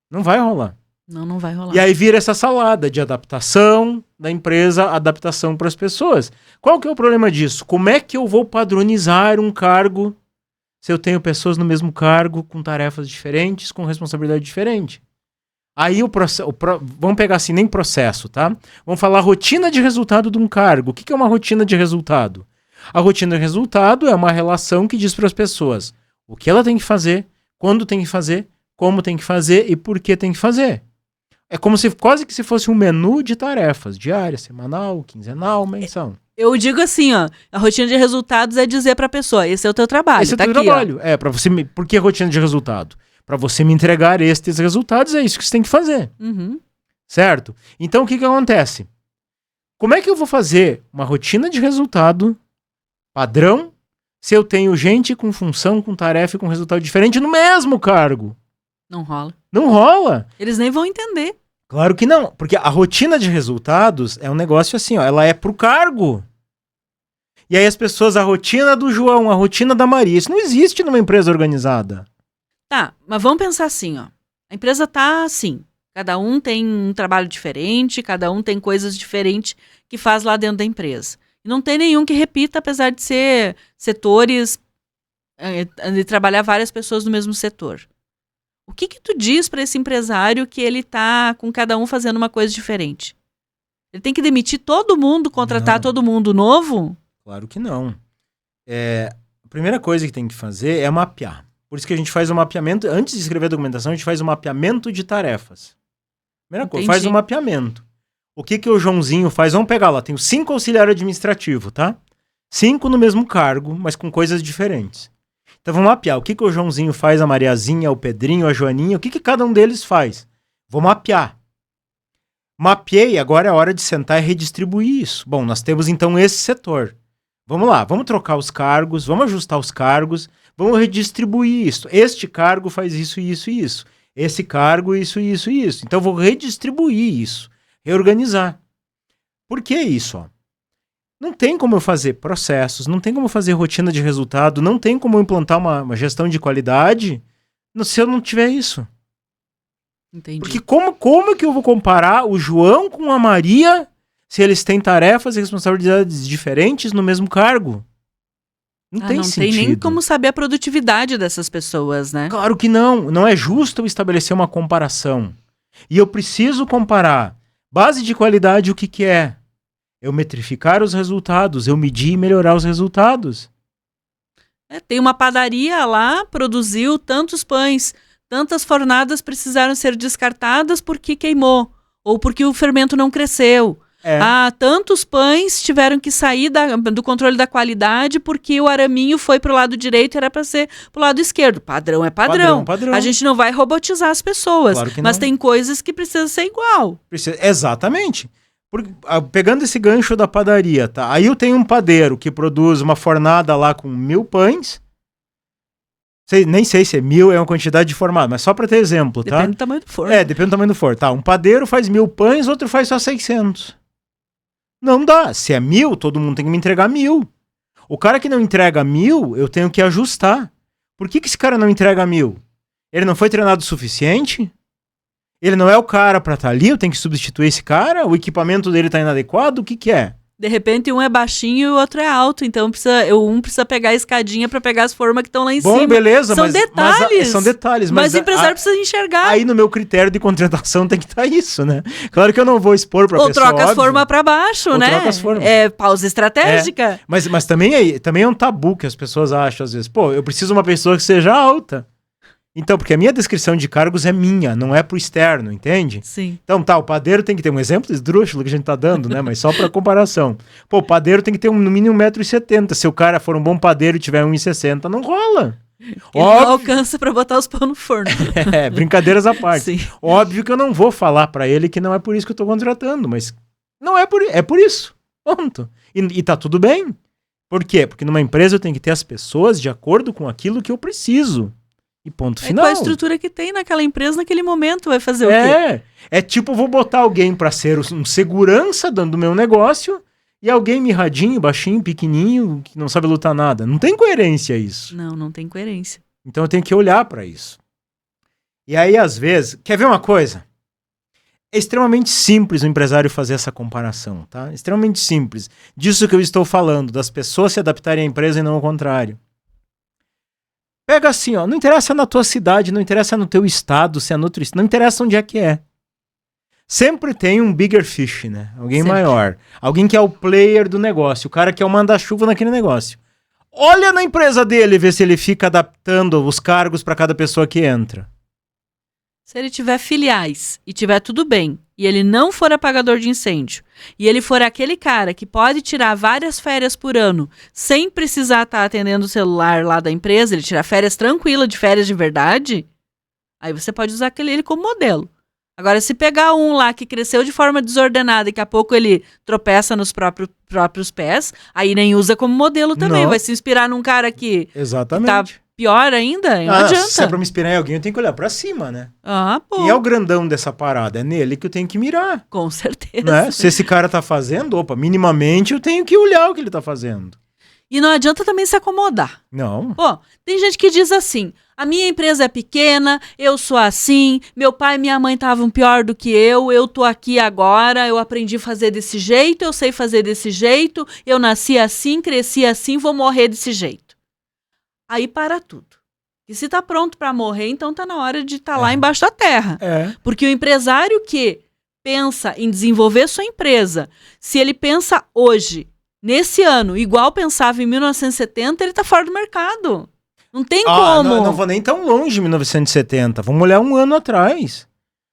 Não vai rolar. Não vai rolar. E aí vira essa salada de adaptação da empresa, adaptação para as pessoas. Qual que é o problema disso? Como é que eu vou padronizar um cargo se eu tenho pessoas no mesmo cargo, com tarefas diferentes, com responsabilidade diferente? Aí vamos pegar assim, nem processo, tá? Vamos falar rotina de resultado de um cargo. O que é uma rotina de resultado? A rotina de resultado é uma relação que diz para as pessoas o que ela tem que fazer, quando tem que fazer, como tem que fazer e por que tem que fazer. É como se quase que se fosse um menu de tarefas, diária, semanal, quinzenal, mensal. Eu digo assim, ó, a rotina de resultados é dizer para a pessoa, esse é o teu trabalho, esse é o teu trabalho. Por que rotina de resultado? Para você me entregar estes resultados, é isso que você tem que fazer. Uhum. Certo? Então, o que acontece? Como é que eu vou fazer uma rotina de resultado padrão se eu tenho gente com função, com tarefa e com resultado diferente no mesmo cargo? Não rola. Não rola. Eles nem vão entender. Claro que não, porque a rotina de resultados é um negócio assim, ó, ela é pro cargo. E aí as pessoas, a rotina do João, a rotina da Maria, isso não existe numa empresa organizada. Tá, mas vamos pensar assim, ó. A empresa tá assim, cada um tem um trabalho diferente, cada um tem coisas diferentes que faz lá dentro da empresa. E não tem nenhum que repita, apesar de ser setores, de trabalhar várias pessoas no mesmo setor. O que tu diz para esse empresário que ele tá com cada um fazendo uma coisa diferente? Ele tem que demitir todo mundo, contratar todo mundo novo? Claro que não. A primeira coisa que tem que fazer é mapear. Por isso que a gente faz um mapeamento, antes de escrever a documentação, a gente faz um mapeamento de tarefas. Primeira coisa, faz um mapeamento. O que o Joãozinho faz? Vamos pegar lá, tem 5 auxiliares administrativos, tá? 5 no mesmo cargo, mas com coisas diferentes. Então vamos mapear. O que o Joãozinho faz, a Mariazinha, o Pedrinho, a Joaninha, o que cada um deles faz? Vou mapear. Mapeei, agora é hora de sentar e redistribuir isso. Bom, nós temos então esse setor. Vamos lá, vamos trocar os cargos, vamos ajustar os cargos, vamos redistribuir isso. Este cargo faz isso, isso e isso. Esse cargo, isso, isso e isso. Então eu vou redistribuir isso, reorganizar. Por que isso? Ó? Não tem como eu fazer processos, não tem como eu fazer rotina de resultado, não tem como eu implantar uma gestão de qualidade se eu não tiver isso. Entendi. Porque como que eu vou comparar o João com a Maria se eles têm tarefas e responsabilidades diferentes no mesmo cargo? Não tem sentido. Não tem nem como saber a produtividade dessas pessoas, né? Claro que não. Não é justo eu estabelecer uma comparação. E eu preciso comparar. Base de qualidade, o que é? Eu metrificar os resultados, eu medir e melhorar os resultados. Tem uma padaria lá, produziu tantos pães, tantas fornadas precisaram ser descartadas porque queimou, ou porque o fermento não cresceu. Tantos pães tiveram que sair do controle da qualidade porque o araminho foi pro lado direito e era para ser pro lado esquerdo. Padrão é padrão. Padrão. A gente não vai robotizar as pessoas, claro que mas não. tem coisas que precisam ser igual. Exatamente. Pegando esse gancho da padaria, tá? Aí eu tenho um padeiro que produz uma fornada lá com 1.000 pães. Nem sei se 1.000 é uma quantidade de fornada, mas só para ter exemplo, tá? Depende do tamanho do forno. Depende do tamanho do forno. Tá, um padeiro faz 1.000 pães, outro faz só 600. Não dá. Se é 1.000, todo mundo tem que me entregar 1.000. O cara que não entrega 1.000, eu tenho que ajustar. Por que esse cara não entrega 1.000? Ele não foi treinado o suficiente? Ele não é o cara pra estar ali? Eu tenho que substituir esse cara? O equipamento dele tá inadequado? O que é? De repente, um é baixinho e o outro é alto. Então, um precisa pegar a escadinha pra pegar as formas que estão lá em cima. Bom, beleza, são detalhes. São detalhes. Mas o empresário precisa enxergar. Aí, no meu critério de contratação, tem que estar isso, né? Claro que eu não vou expor pra pessoa, Ou troca as formas pra baixo, né? Troca as formas. Pausa estratégica. Mas também é um tabu que as pessoas acham, às vezes. Pô, eu preciso de uma pessoa que seja alta. Então, porque a minha descrição de cargos é minha, não é pro externo, entende? Sim. Então, o padeiro tem que ter um exemplo esdrúxulo que a gente tá dando, né? Mas só pra comparação. Pô, o padeiro tem que ter no mínimo 1,70 m. Se o cara for um bom padeiro e tiver 1,60 m, não rola. Ele não alcança pra botar os pão no forno. Brincadeiras à parte. Sim. Óbvio que eu não vou falar pra ele que não é por isso que eu tô contratando, mas não é por isso. Ponto. E tá tudo bem. Por quê? Porque numa empresa eu tenho que ter as pessoas de acordo com aquilo que eu preciso. E ponto final. Qual a estrutura que tem naquela empresa naquele momento? Vai fazer o quê? É tipo, vou botar alguém pra ser um segurança do meu negócio e alguém mirradinho, baixinho, pequenininho, que não sabe lutar nada. Não tem coerência isso. Não tem coerência. Então eu tenho que olhar pra isso. E aí, às vezes... Quer ver uma coisa? É extremamente simples o empresário fazer essa comparação, tá? Extremamente simples. Disso que eu estou falando, das pessoas se adaptarem à empresa e não ao contrário. Pega assim, ó, não interessa na tua cidade, não interessa no teu estado, se é no outro estado, não interessa onde é que é. Sempre tem um bigger fish, né? Alguém maior. Alguém que é o player do negócio, o cara que é o manda-chuva naquele negócio. Olha na empresa dele, vê se ele fica adaptando os cargos para cada pessoa que entra. Se ele tiver filiais e tiver tudo bem, e ele não for apagador de incêndio, e ele for aquele cara que pode tirar várias férias por ano sem precisar estar atendendo o celular lá da empresa, ele tirar férias tranquila, de férias de verdade, Aí você pode usar ele como modelo. Agora, se pegar um lá que cresceu de forma desordenada e daqui a pouco ele tropeça nos próprios pés, aí nem usa como modelo também. Não. Vai se inspirar num cara que Exatamente. tá pior ainda? Não adianta. Se é pra me inspirar em alguém, eu tenho que olhar pra cima, né? Pô. Quem é o grandão dessa parada? É nele que eu tenho que mirar. Com certeza. Né? Se esse cara tá fazendo, minimamente eu tenho que olhar o que ele tá fazendo. E não adianta também se acomodar. Não. Pô, tem gente que diz assim, a minha empresa é pequena, eu sou assim, meu pai e minha mãe estavam pior do que eu tô aqui agora, eu aprendi a fazer desse jeito, eu sei fazer desse jeito, eu nasci assim, cresci assim, vou morrer desse jeito. Aí para tudo. E se tá pronto para morrer, então tá na hora de estar lá embaixo da terra. Porque o empresário que pensa em desenvolver sua empresa, se ele pensa hoje, nesse ano, igual pensava em 1970, ele tá fora do mercado. Não tem como. Não vou nem tão longe de 1970. Vamos olhar um ano atrás.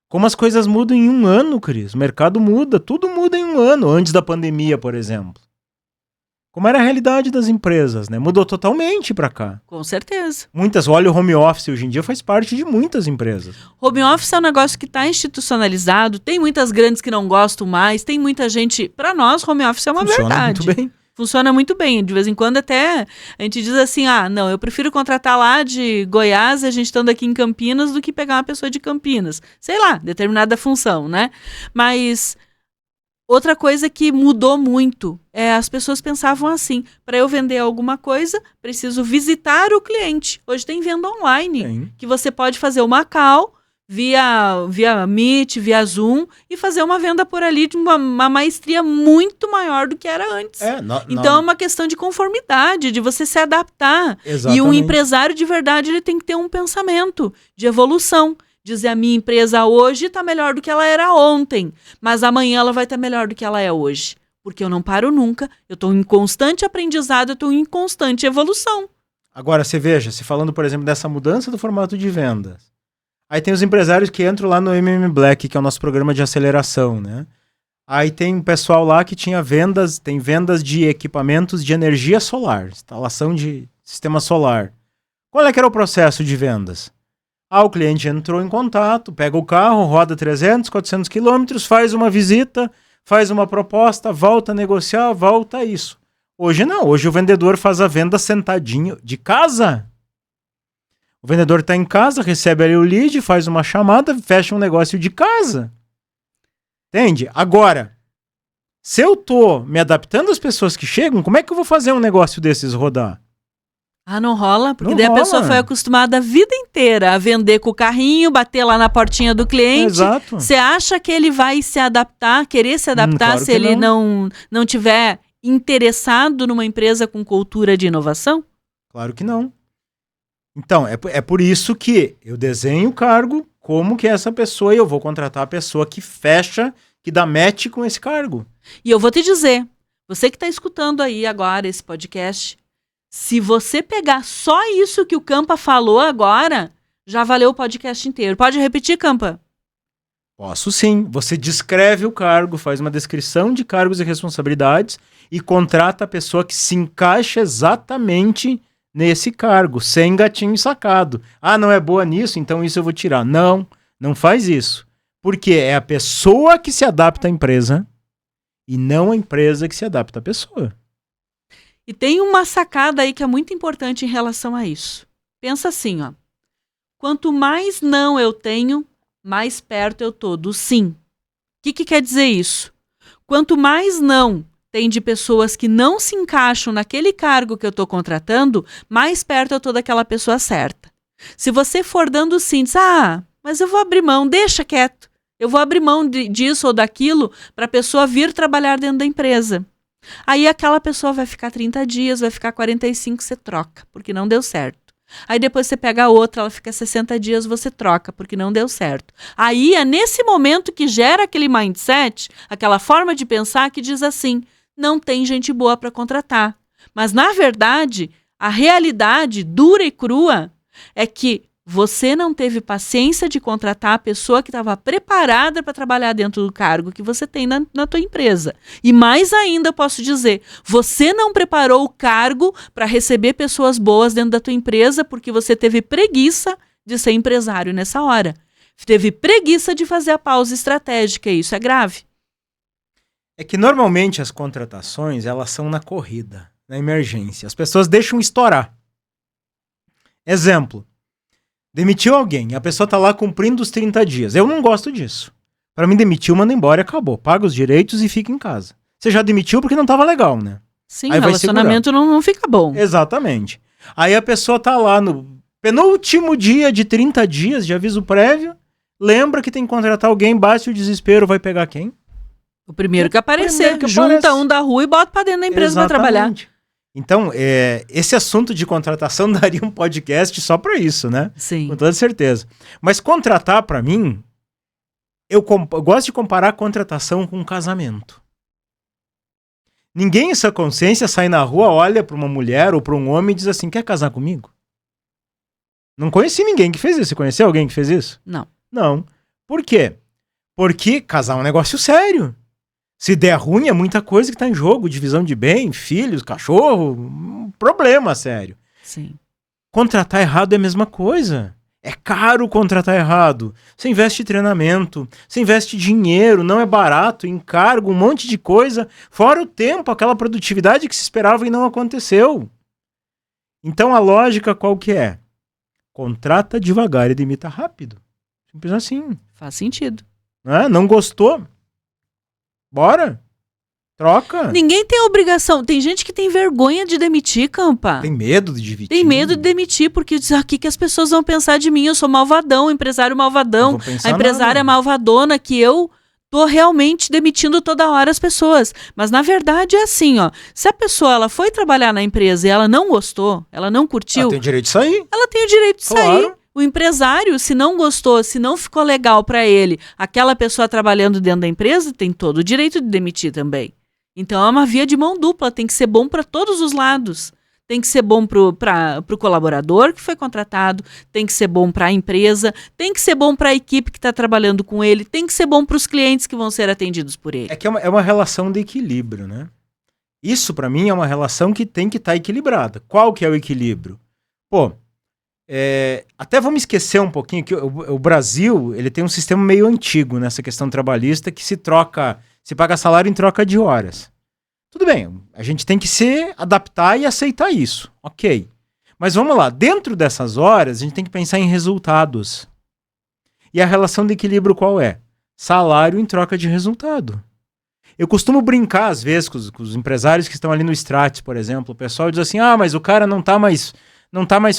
Como as coisas mudam em um ano, Cris. O mercado muda, tudo muda em um ano. Antes da pandemia, por exemplo. Como era a realidade das empresas, né? Mudou totalmente pra cá. Com certeza. Olha, o home office hoje em dia faz parte de muitas empresas. Home office é um negócio que está institucionalizado, tem muitas grandes que não gostam mais, tem muita gente... Para nós, home office é uma verdade. Funciona muito bem. Funciona muito bem. De vez em quando até a gente diz assim, não, eu prefiro contratar lá de Goiás, a gente estando aqui em Campinas, do que pegar uma pessoa de Campinas. Sei lá, determinada função, né? Mas... outra coisa que mudou muito é as pessoas pensavam assim, para eu vender alguma coisa, preciso visitar o cliente. Hoje tem venda online, que você pode fazer uma call via Meet, via Zoom e fazer uma venda por ali de uma maestria muito maior do que era antes. Então é uma questão de conformidade, de você se adaptar. Exatamente. E um empresário de verdade ele tem que ter um pensamento de evolução. Dizer, a minha empresa hoje está melhor do que ela era ontem, mas amanhã ela vai estar melhor do que ela é hoje. Porque eu não paro nunca, eu estou em constante aprendizado, eu estou em constante evolução. Agora, você veja, se falando, por exemplo, dessa mudança do formato de vendas, aí tem os empresários que entram lá no MM Black, que é o nosso programa de aceleração, né? Aí tem um pessoal lá que tem vendas de equipamentos de energia solar, instalação de sistema solar. Qual é que era o processo de vendas? O cliente entrou em contato, pega o carro, roda 300, 400 quilômetros, faz uma visita, faz uma proposta, volta a negociar, volta a isso. Hoje não, hoje o vendedor faz a venda sentadinho de casa. O vendedor está em casa, recebe ali o lead, faz uma chamada, fecha um negócio de casa. Entende? Agora, se eu tô me adaptando às pessoas que chegam, como é que eu vou fazer um negócio desses rodar? Não rola, porque não daí rola. A pessoa foi acostumada a vida inteira a vender com o carrinho, bater lá na portinha do cliente. Exato. Você acha que ele vai se adaptar, querer se adaptar claro se ele não tiver interessado numa empresa com cultura de inovação? Claro que não. Então, é por isso que eu desenho o cargo, como que é essa pessoa, e eu vou contratar a pessoa que fecha, que dá match com esse cargo. E eu vou te dizer, você que está escutando aí agora esse podcast, se você pegar só isso que o Campa falou agora, já valeu o podcast inteiro. Pode repetir, Campa? Posso sim. Você descreve o cargo, faz uma descrição de cargos e responsabilidades e contrata a pessoa que se encaixa exatamente nesse cargo, sem gatinho sacado. Não é boa nisso, então isso eu vou tirar. Não faz isso. Porque é a pessoa que se adapta à empresa e não a empresa que se adapta à pessoa. E tem uma sacada aí que é muito importante em relação a isso. Pensa assim, quanto mais não eu tenho, mais perto eu tô do sim. O que quer dizer isso? Quanto mais não tem de pessoas que não se encaixam naquele cargo que eu tô contratando, mais perto eu tô daquela pessoa certa. Se você for dando sim, diz, mas eu vou abrir mão, deixa quieto. Eu vou abrir mão disso ou daquilo para a pessoa vir trabalhar dentro da empresa. Aí aquela pessoa vai ficar 30 dias, vai ficar 45, você troca, porque não deu certo. Aí depois você pega a outra, ela fica 60 dias, você troca, porque não deu certo. Aí é nesse momento que gera aquele mindset, aquela forma de pensar que diz assim, não tem gente boa para contratar. Mas na verdade, a realidade dura e crua é que você não teve paciência de contratar a pessoa que estava preparada para trabalhar dentro do cargo que você tem na tua empresa. E mais ainda, eu posso dizer, você não preparou o cargo para receber pessoas boas dentro da tua empresa porque você teve preguiça de ser empresário nessa hora. Teve preguiça de fazer a pausa estratégica, e isso é grave. É que normalmente as contratações, elas são na corrida, na emergência. As pessoas deixam estourar. Exemplo, demitiu alguém, a pessoa tá lá cumprindo os 30 dias. Eu não gosto disso. Para mim, demitiu, manda embora e acabou. Paga os direitos e fica em casa. Você já demitiu porque não tava legal, né? Sim, o relacionamento não fica bom. Exatamente. Aí a pessoa tá lá no penúltimo dia de 30 dias de aviso prévio, lembra que tem que contratar alguém, bate o desespero, vai pegar quem? O primeiro que aparecer, junta um da rua e bota pra dentro da empresa para trabalhar. Então, esse assunto de contratação daria um podcast só para isso, né? Sim. Com toda certeza. Mas contratar, para mim, eu gosto de comparar contratação com casamento. Ninguém em sua consciência sai na rua, olha para uma mulher ou para um homem e diz assim, quer casar comigo? Não conheci ninguém que fez isso. Você conheceu alguém que fez isso? Não. Não. Por quê? Porque casar é um negócio sério. Se der ruim, é muita coisa que tá em jogo. Divisão de bem, filhos, cachorro, um problema sério. Sim. Contratar errado é a mesma coisa. É caro contratar errado. Você investe em treinamento, você investe dinheiro, não é barato, encargo, um monte de coisa. Fora o tempo, aquela produtividade que se esperava e não aconteceu. Então a lógica qual que é? Contrata devagar e demita rápido. Simples assim. Faz sentido. Não gostou? Bora. Troca. Ninguém tem obrigação. Tem gente que tem vergonha de demitir, Campa. Tem medo de demitir. Tem medo de demitir, porque diz, o que as pessoas vão pensar de mim? Eu sou malvadão, empresário malvadão. A empresária malvadona que eu tô realmente demitindo toda hora as pessoas. Mas na verdade é assim, ó. Se a pessoa ela foi trabalhar na empresa e ela não gostou, ela não curtiu. Ela tem o direito de sair. Ela tem o direito de sair. O empresário, se não gostou, se não ficou legal para ele, aquela pessoa trabalhando dentro da empresa tem todo o direito de demitir também. Então é uma via de mão dupla, tem que ser bom para todos os lados. Tem que ser bom para o colaborador que foi contratado, tem que ser bom para a empresa, tem que ser bom para a equipe que está trabalhando com ele, tem que ser bom para os clientes que vão ser atendidos por ele. É que é uma relação de equilíbrio, né? Isso, para mim, é uma relação que tem que estar equilibrada. Qual que é o equilíbrio? Pô, até vamos esquecer um pouquinho que o Brasil ele tem um sistema meio antigo nessa questão trabalhista que se paga salário em troca de horas. Tudo bem, a gente tem que se adaptar e aceitar isso, ok. Mas vamos lá, dentro dessas horas a gente tem que pensar em resultados. E a relação de equilíbrio qual é? Salário em troca de resultado. Eu costumo brincar às vezes com os empresários que estão ali no Stratis, por exemplo. O pessoal diz assim, mas o cara não tá mais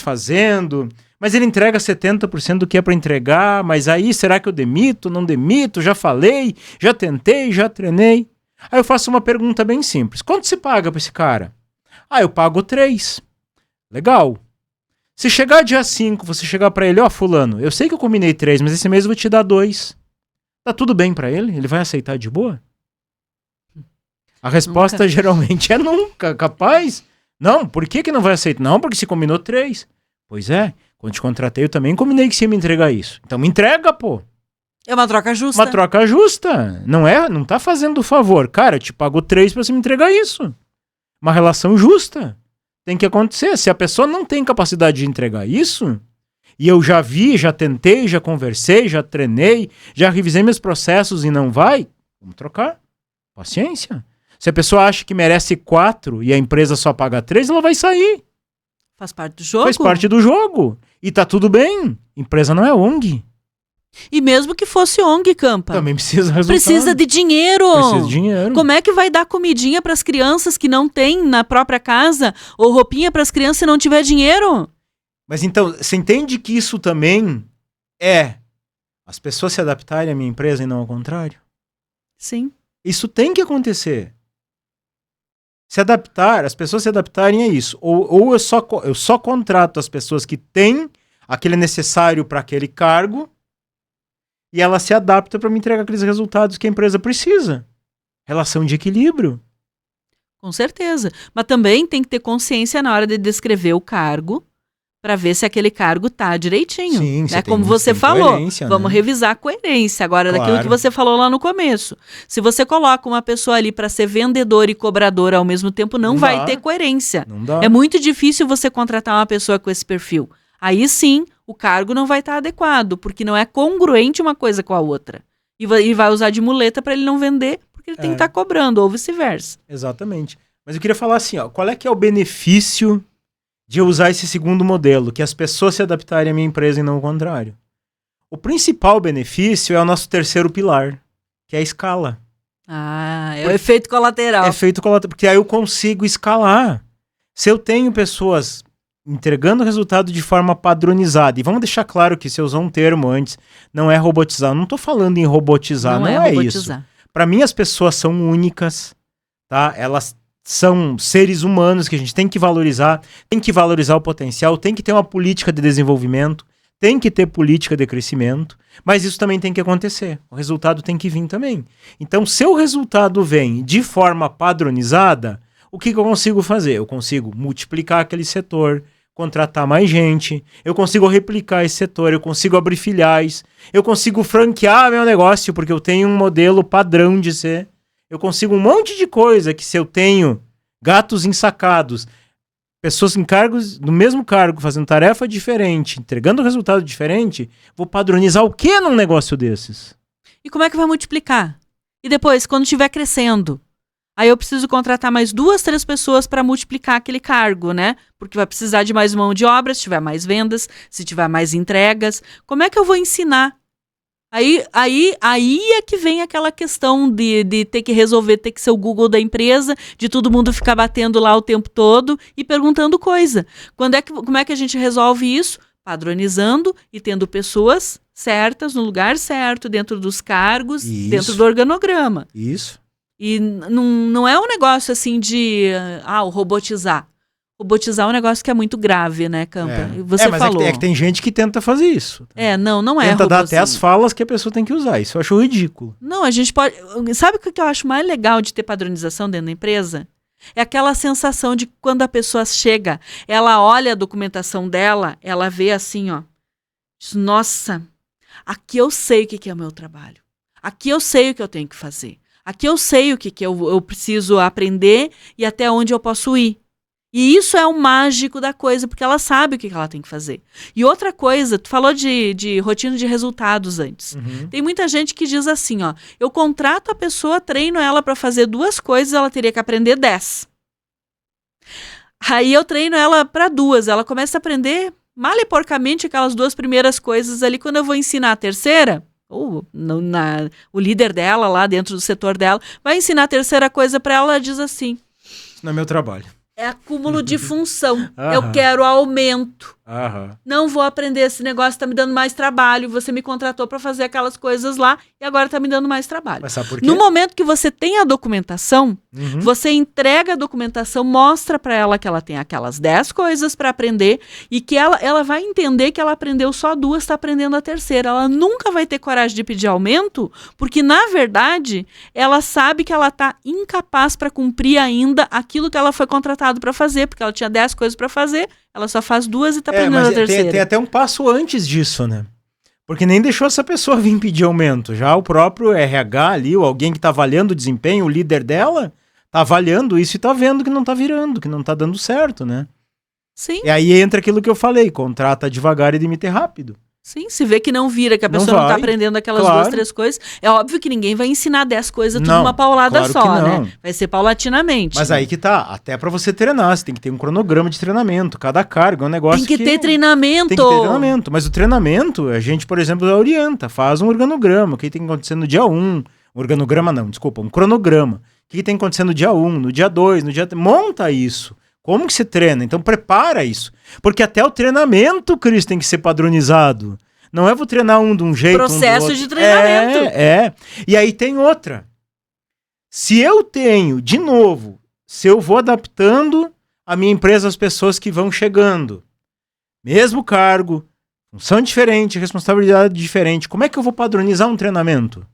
fazendo, mas ele entrega 70% do que é para entregar, mas aí será que eu demito, não demito? Já falei, já tentei, já treinei. Aí eu faço uma pergunta bem simples. Quanto se paga para esse cara? Eu pago 3. Legal. Se chegar dia 5, você chegar para ele, fulano, eu sei que eu combinei 3, mas esse mês eu vou te dar 2. Tá tudo bem para ele? Ele vai aceitar de boa? A resposta geralmente é nunca. Capaz? Não, por que não vai aceitar? Não, porque se combinou 3. Pois é, quando te contratei eu também combinei que você ia me entregar isso. Então me entrega, pô. É uma troca justa. Uma troca justa. Não tá fazendo favor. Cara, eu te pago 3 pra você me entregar isso. Uma relação justa. Tem que acontecer. Se a pessoa não tem capacidade de entregar isso, e eu já vi, já tentei, já conversei, já treinei, já revisei meus processos e não vai, vamos trocar. Paciência. Se a pessoa acha que merece 4 e a empresa só paga 3, ela vai sair. Faz parte do jogo. Faz parte do jogo. E tá tudo bem. Empresa não é ONG. E mesmo que fosse ONG, Campa. Também precisa resultado. Precisa de dinheiro. Precisa de dinheiro. Como é que vai dar comidinha para as crianças que não tem na própria casa? Ou roupinha para as crianças se não tiver dinheiro? Mas então, você entende que isso também é as pessoas se adaptarem à minha empresa e não ao contrário? Sim. Isso tem que acontecer. Se adaptar, as pessoas se adaptarem a isso. Ou eu só contrato as pessoas que têm aquele necessário para aquele cargo e ela se adapta para me entregar aqueles resultados que a empresa precisa. Relação de equilíbrio. Com certeza. Mas também tem que ter consciência na hora de descrever o cargo para ver se aquele cargo tá direitinho. Sim, né? Como você falou, vamos revisar a coerência agora daquilo que você falou lá no começo. Se você coloca uma pessoa ali para ser vendedora e cobradora ao mesmo tempo, não vai ter coerência. Não dá. É muito difícil você contratar uma pessoa com esse perfil. Aí sim, o cargo não vai estar adequado, porque não é congruente uma coisa com a outra. E vai usar de muleta para ele não vender, porque ele tem que estar cobrando, ou vice-versa. Exatamente. Mas eu queria falar assim, ó, qual é que é o benefício de eu usar esse segundo modelo, que as pessoas se adaptarem à minha empresa e não o contrário? O principal benefício é o nosso terceiro pilar, que é a escala. O efeito colateral. Efeito colateral, porque aí eu consigo escalar. Se eu tenho pessoas entregando resultado de forma padronizada, e vamos deixar claro que você usou um termo antes, não é robotizar. Eu não estou falando em robotizar, não é robotizar. Isso. Para mim, as pessoas são únicas, tá? Elas são seres humanos que a gente tem que valorizar o potencial, tem que ter uma política de desenvolvimento, tem que ter política de crescimento, mas isso também tem que acontecer. O resultado tem que vir também. Então, se o resultado vem de forma padronizada, o que eu consigo fazer? Eu consigo multiplicar aquele setor, contratar mais gente, eu consigo replicar esse setor, eu consigo abrir filiais, eu consigo franquear meu negócio, porque eu tenho um modelo padrão de ser. Eu consigo um monte de coisa que, se eu tenho gatos ensacados, pessoas em cargos, no mesmo cargo, fazendo tarefa diferente, entregando resultado diferente, vou padronizar o que num negócio desses? E como é que vai multiplicar? E depois, quando estiver crescendo, aí eu preciso contratar mais 2, 3 pessoas para multiplicar aquele cargo, né? Porque vai precisar de mais mão de obra, se tiver mais vendas, se tiver mais entregas. Como é que eu vou ensinar? Aí é que vem aquela questão de ter que resolver, ter que ser o Google da empresa, de todo mundo ficar batendo lá o tempo todo e perguntando coisa. Como é que a gente resolve isso? Padronizando e tendo pessoas certas, no lugar certo, dentro dos cargos, dentro do organograma. Isso. E não é um negócio assim de o robotizar. Robotizar é um negócio que é muito grave, né, Campa? Você mas falou. É que tem gente que tenta fazer isso. Não é tenta dar até as falas que a pessoa tem que usar. Isso eu acho ridículo. Não, a gente pode... Sabe o que eu acho mais legal de ter padronização dentro da empresa? É aquela sensação de quando a pessoa chega, ela olha a documentação dela, ela vê assim, ó. Diz, nossa, aqui eu sei o que é o meu trabalho. Aqui eu sei o que eu tenho que fazer. Aqui eu sei o que eu preciso aprender e até onde eu posso ir. E isso é o mágico da coisa, porque ela sabe o que ela tem que fazer. E outra coisa, tu falou de rotina de resultados antes. Uhum. Tem muita gente que diz assim, ó, eu contrato a pessoa, treino ela para fazer 2 coisas, ela teria que aprender 10. Aí eu treino ela para 2, ela começa a aprender mal e porcamente aquelas 2 primeiras coisas ali, quando eu vou ensinar a terceira, o líder dela lá dentro do setor dela, vai ensinar a terceira coisa para ela, ela diz assim... Isso não é meu trabalho. É acúmulo de função. Eu quero aumento. Não vou aprender esse negócio, tá me dando mais trabalho. Você me contratou para fazer aquelas coisas lá e agora tá me dando mais trabalho. Mas sabe por quê? No momento que você tem a documentação, você entrega a documentação, mostra para ela que ela tem aquelas 10 coisas para aprender e que ela vai entender que ela aprendeu só 2, tá aprendendo a terceira. Ela nunca vai ter coragem de pedir aumento, porque na verdade ela sabe que ela tá incapaz para cumprir ainda aquilo que ela foi contratada para fazer, porque ela tinha 10 coisas para fazer, ela só faz 2 e tá aprendendo a terceira. Tem até um passo antes disso, né? Porque nem deixou essa pessoa vir pedir aumento. Já o próprio RH ali, ou alguém que tá avaliando o desempenho, o líder dela, tá avaliando isso e tá vendo que não tá virando, que não tá dando certo, né? Sim. E aí entra aquilo que eu falei, contrata devagar e demite rápido. Sim, se vê que não vira, que a pessoa não tá aprendendo aquelas 2, 3 coisas. É óbvio que ninguém vai ensinar 10 coisas tudo numa paulada só, né? Vai ser paulatinamente. Mas aí que tá, até pra você treinar, você tem que ter um cronograma de treinamento, cada cargo é um negócio tem que ter treinamento. Tem que ter treinamento, mas o treinamento, a gente, por exemplo, orienta, faz um organograma, o que tem que acontecer no dia 1, um cronograma. O que tem que acontecer no dia 1, no dia 2, no dia... Monta isso. Como que você treina? Então prepara isso. Porque até o treinamento, Cris, tem que ser padronizado. Não é vou treinar um de um jeito, processo de treinamento. E aí tem outra. Se eu vou adaptando a minha empresa às pessoas que vão chegando, mesmo cargo, função diferente, responsabilidade diferente, como é que eu vou padronizar um treinamento?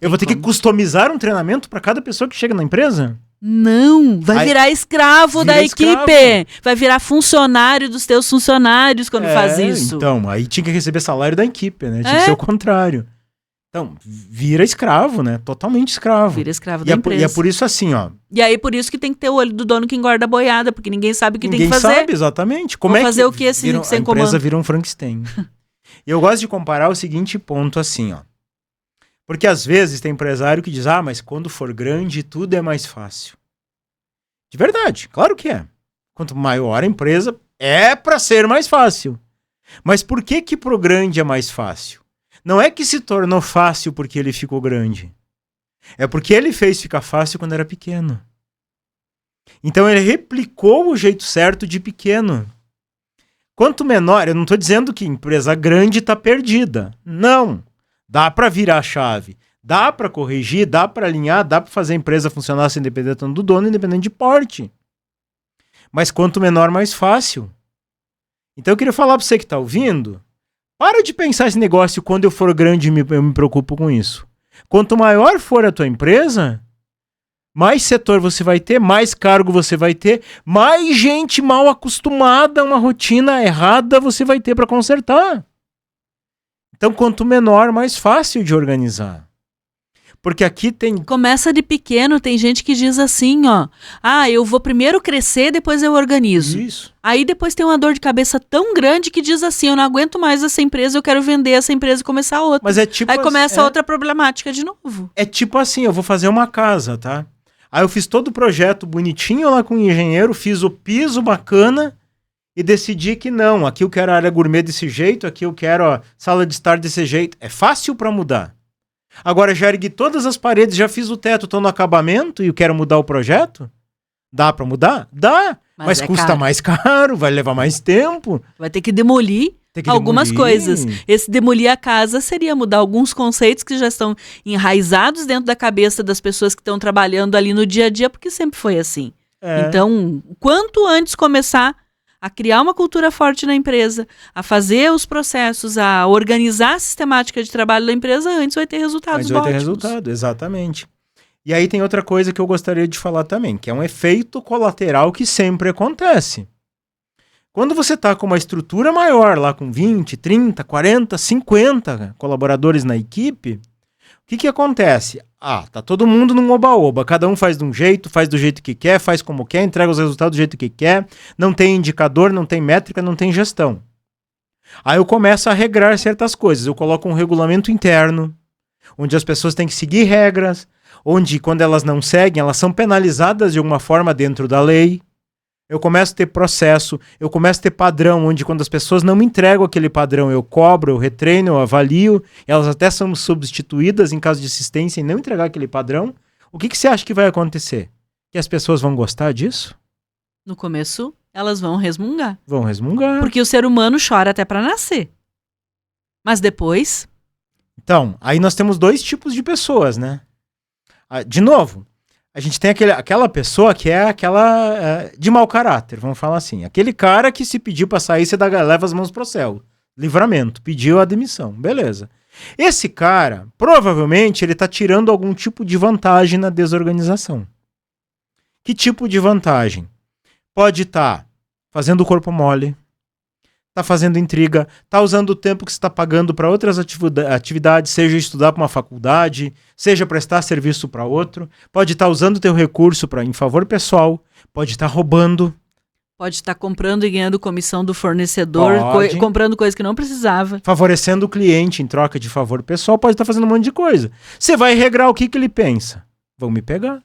Eu vou ter que customizar um treinamento para cada pessoa que chega na empresa? Não, vai virar escravo da equipe. Vai virar funcionário dos teus funcionários quando faz isso. Então, aí tinha que receber salário da equipe, né? Tinha que ser o contrário. Então, vira escravo, né? Totalmente escravo. Vira escravo da empresa. E é por isso assim, ó. E aí, por isso que tem que ter o olho do dono que engorda a boiada, porque ninguém sabe o que tem que fazer. Ninguém sabe, exatamente. Como Vou fazer o que esse a sem empresa comando? vira um Frankenstein. E eu gosto de comparar o seguinte ponto assim, ó. Porque às vezes tem empresário que diz, mas quando for grande, tudo é mais fácil. De verdade, claro que é. Quanto maior a empresa, é para ser mais fácil. Mas por que pro grande é mais fácil? Não é que se tornou fácil porque ele ficou grande. É porque ele fez ficar fácil quando era pequeno. Então ele replicou o jeito certo de pequeno. Quanto menor, eu não estou dizendo que empresa grande está perdida. Não. Dá para virar a chave. Dá para corrigir, dá para alinhar, dá para fazer a empresa funcionar sem depender tanto do dono, independente de porte. Mas quanto menor, mais fácil. Então eu queria falar para você que está ouvindo, para de pensar esse negócio, quando eu for grande eu me preocupo com isso. Quanto maior for a tua empresa, mais setor você vai ter, mais cargo você vai ter, mais gente mal acostumada a uma rotina errada você vai ter para consertar. Então, quanto menor, mais fácil de organizar. Porque aqui tem... Começa de pequeno, tem gente que diz assim, ó. Eu vou primeiro crescer, depois eu organizo. Isso. Aí depois tem uma dor de cabeça tão grande que diz assim, eu não aguento mais essa empresa, eu quero vender essa empresa e começar outra. Mas é tipo Aí começa outra problemática de novo. É tipo assim, eu vou fazer uma casa, tá? Aí eu fiz todo o projeto bonitinho lá com o engenheiro, fiz o piso bacana e decidi que não, aqui eu quero a área gourmet desse jeito, aqui eu quero a sala de estar desse jeito. É fácil para mudar. Agora já ergui todas as paredes, já fiz o teto, tô no acabamento e eu quero mudar o projeto? Dá para mudar? Dá, mas custa caro. Mais caro, vai levar mais tempo. Vai ter que demolir algumas coisas. Esse demolir a casa seria mudar alguns conceitos que já estão enraizados dentro da cabeça das pessoas que estão trabalhando ali no dia a dia, porque sempre foi assim. Então, quanto antes começar a criar uma cultura forte na empresa, a fazer os processos, a organizar a sistemática de trabalho da empresa, antes vai ter resultados ótimos. Vai ter resultado, exatamente. E aí tem outra coisa que eu gostaria de falar também, que é um efeito colateral que sempre acontece. Quando você está com uma estrutura maior, lá com 20, 30, 40, 50 colaboradores na equipe, o que acontece? Tá todo mundo num oba-oba, cada um faz de um jeito, faz do jeito que quer, faz como quer, entrega os resultados do jeito que quer, não tem indicador, não tem métrica, não tem gestão. Aí eu começo a regrar certas coisas, eu coloco um regulamento interno, onde as pessoas têm que seguir regras, onde quando elas não seguem, elas são penalizadas de alguma forma dentro da lei. Eu começo a ter processo, eu começo a ter padrão, onde quando as pessoas não me entregam aquele padrão, eu cobro, eu retreino, eu avalio, elas até são substituídas em caso de assistência e não entregar aquele padrão. O que você acha que vai acontecer? Que as pessoas vão gostar disso? No começo, elas vão resmungar. Vão resmungar. Porque o ser humano chora até para nascer. Mas depois... Então, aí nós temos dois tipos de pessoas, né? De novo... A gente tem aquela pessoa que é aquela de mau caráter, vamos falar assim. Aquele cara que se pediu para sair, você leva as mãos pro céu. Livramento, pediu a demissão, beleza. Esse cara, provavelmente, ele tá tirando algum tipo de vantagem na desorganização. Que tipo de vantagem? Pode estar fazendo o corpo mole, tá fazendo intriga, tá usando o tempo que você está pagando para outras atividades, seja estudar para uma faculdade, seja prestar serviço para outro, pode estar usando o teu recurso em favor pessoal, pode estar roubando. Pode estar comprando e ganhando comissão do fornecedor, comprando coisa que não precisava. Favorecendo o cliente em troca de favor pessoal, pode estar fazendo um monte de coisa. Você vai regrar o que ele pensa? Vão me pegar.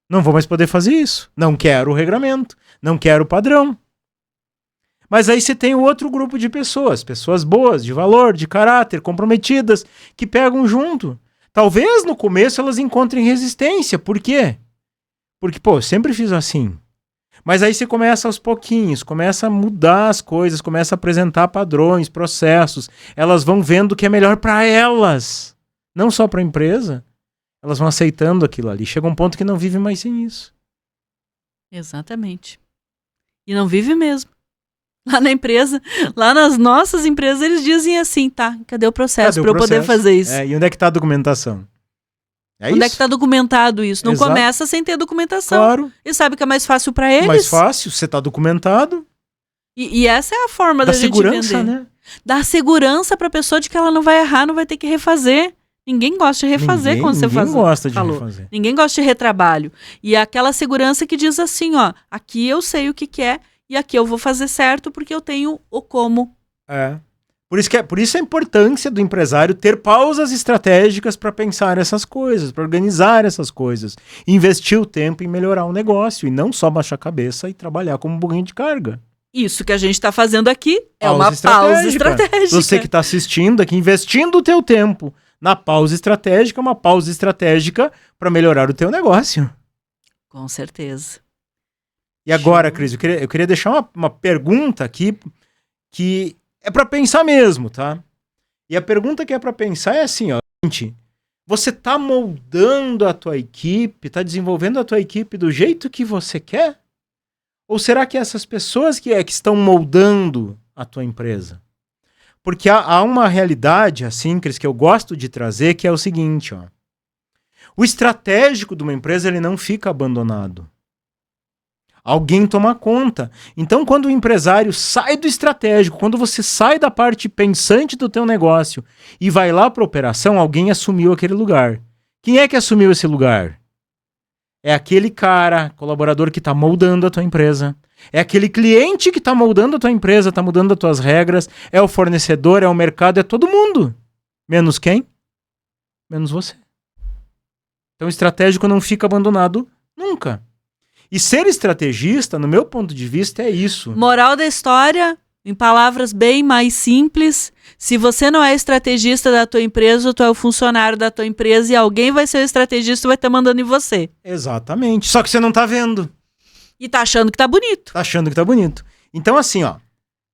Não vou mais poder fazer isso. Não quero o regramento, não quero o padrão. Mas aí você tem o outro grupo de pessoas boas, de valor, de caráter, comprometidas, que pegam junto. Talvez no começo elas encontrem resistência. Por quê? Porque, eu sempre fiz assim. Mas aí você começa aos pouquinhos, começa a mudar as coisas, começa a apresentar padrões, processos. Elas vão vendo o que é melhor para elas, não só para a empresa. Elas vão aceitando aquilo ali. Chega um ponto que não vive mais sem isso. Exatamente. E não vive mesmo. Lá na empresa, lá nas nossas empresas, eles dizem assim, tá, cadê o processo para eu poder fazer isso? E onde é que está a documentação? Onde é que está documentado isso? Não começa sem ter documentação. Claro. E sabe que é mais fácil para eles? Mais fácil, você está documentado. E essa é a forma da gente segurança, vender. Né? Dar segurança para a pessoa de que ela não vai errar, não vai ter que refazer. Ninguém gosta de refazer quando você faz. Ninguém gosta de refazer. Ninguém gosta de retrabalho. E é aquela segurança que diz assim, ó, aqui eu sei o que é e aqui eu vou fazer certo porque eu tenho o como. Por isso a importância do empresário ter pausas estratégicas para pensar essas coisas, para organizar essas coisas, investir o tempo em melhorar o negócio e não só baixar a cabeça e trabalhar como burrinho de carga. Isso que a gente está fazendo aqui é uma pausa estratégica. Você que está assistindo aqui, investindo o teu tempo na pausa estratégica, uma pausa estratégica para melhorar o teu negócio. Com certeza. E agora, Cris, eu queria deixar uma pergunta aqui que é para pensar mesmo, tá? E a pergunta que é para pensar é assim, ó, gente, você tá moldando a tua equipe, tá desenvolvendo a tua equipe do jeito que você quer? Ou será que essas pessoas que estão moldando a tua empresa? Porque há uma realidade, assim, Cris, que eu gosto de trazer, que é o seguinte, ó. O estratégico de uma empresa, ele não fica abandonado. Alguém toma conta. Então, quando o empresário sai do estratégico, quando você sai da parte pensante do teu negócio e vai lá para a operação, alguém assumiu aquele lugar. Quem é que assumiu esse lugar? É aquele cara, colaborador que está moldando a tua empresa. É aquele cliente que está moldando a tua empresa, está mudando as tuas regras. É o fornecedor, é o mercado, é todo mundo. Menos quem? Menos você. Então o estratégico não fica abandonado nunca. E ser estrategista, no meu ponto de vista, é isso. Moral da história, em palavras bem mais simples, se você não é estrategista da tua empresa, tu é o funcionário da tua empresa e alguém vai ser o estrategista e vai estar mandando em você. Exatamente. Só que você não tá vendo. E tá achando que tá bonito. Tá achando que tá bonito. Então, assim, ó,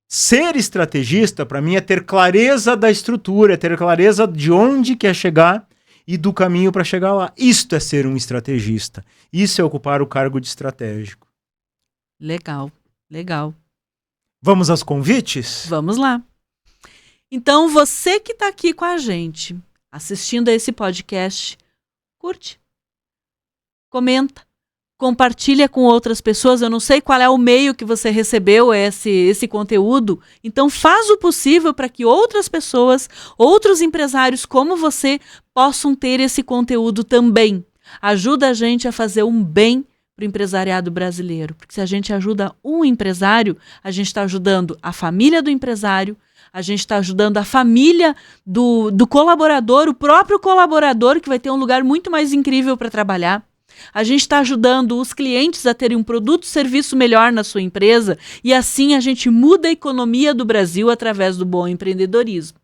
ser estrategista, para mim, é ter clareza da estrutura, é ter clareza de onde quer chegar e do caminho para chegar lá. Isto é ser um estrategista. Isso é ocupar o cargo de estratégico. Legal, legal. Vamos aos convites? Vamos lá. Então, você que está aqui com a gente, assistindo a esse podcast, curte, comenta, compartilha com outras pessoas. Eu não sei qual é o meio que você recebeu esse conteúdo, então faz o possível para que outras pessoas, outros empresários como você, possam ter esse conteúdo também. Ajuda a gente a fazer um bem para o empresariado brasileiro, porque se a gente ajuda um empresário, a gente está ajudando a família do empresário, a gente está ajudando a família do colaborador, o próprio colaborador, que vai ter um lugar muito mais incrível para trabalhar. A gente está ajudando os clientes a terem um produto e serviço melhor na sua empresa e assim a gente muda a economia do Brasil através do bom empreendedorismo.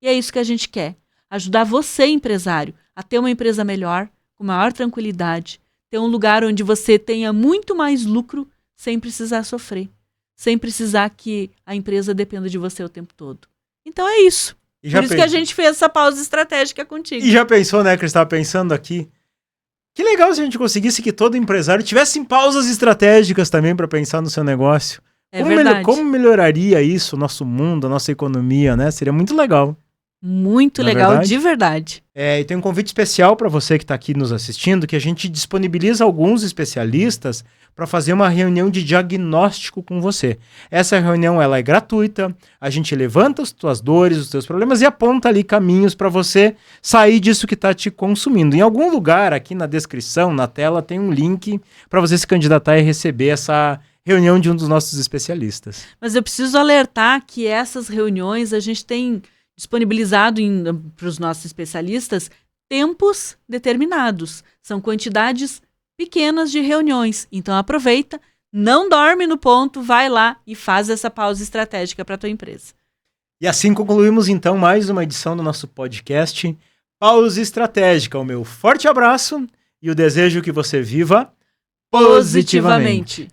E é isso que a gente quer, ajudar você, empresário, a ter uma empresa melhor, com maior tranquilidade, ter um lugar onde você tenha muito mais lucro sem precisar sofrer, sem precisar que a empresa dependa de você o tempo todo. Então é isso. Por isso que a gente fez essa pausa estratégica contigo. E já pensou, né, que eu estava pensando aqui? Que legal se a gente conseguisse que todo empresário tivesse pausas estratégicas também para pensar no seu negócio. É verdade. Como melhoraria isso, o nosso mundo, a nossa economia, né? Seria muito legal. Muito legal, de verdade. E tem um convite especial para você que está aqui nos assistindo, que a gente disponibiliza alguns especialistas para fazer uma reunião de diagnóstico com você. Essa reunião ela é gratuita, a gente levanta as tuas dores, os teus problemas e aponta ali caminhos para você sair disso que está te consumindo. Em algum lugar aqui na descrição, na tela, tem um link para você se candidatar e receber essa reunião de um dos nossos especialistas. Mas eu preciso alertar que essas reuniões a gente tem disponibilizado para os nossos especialistas tempos determinados. São quantidades pequenas de reuniões. Então aproveita, não dorme no ponto, vai lá e faz essa pausa estratégica para a tua empresa. E assim concluímos então mais uma edição do nosso podcast Pausa Estratégica. O meu forte abraço e o desejo que você viva positivamente.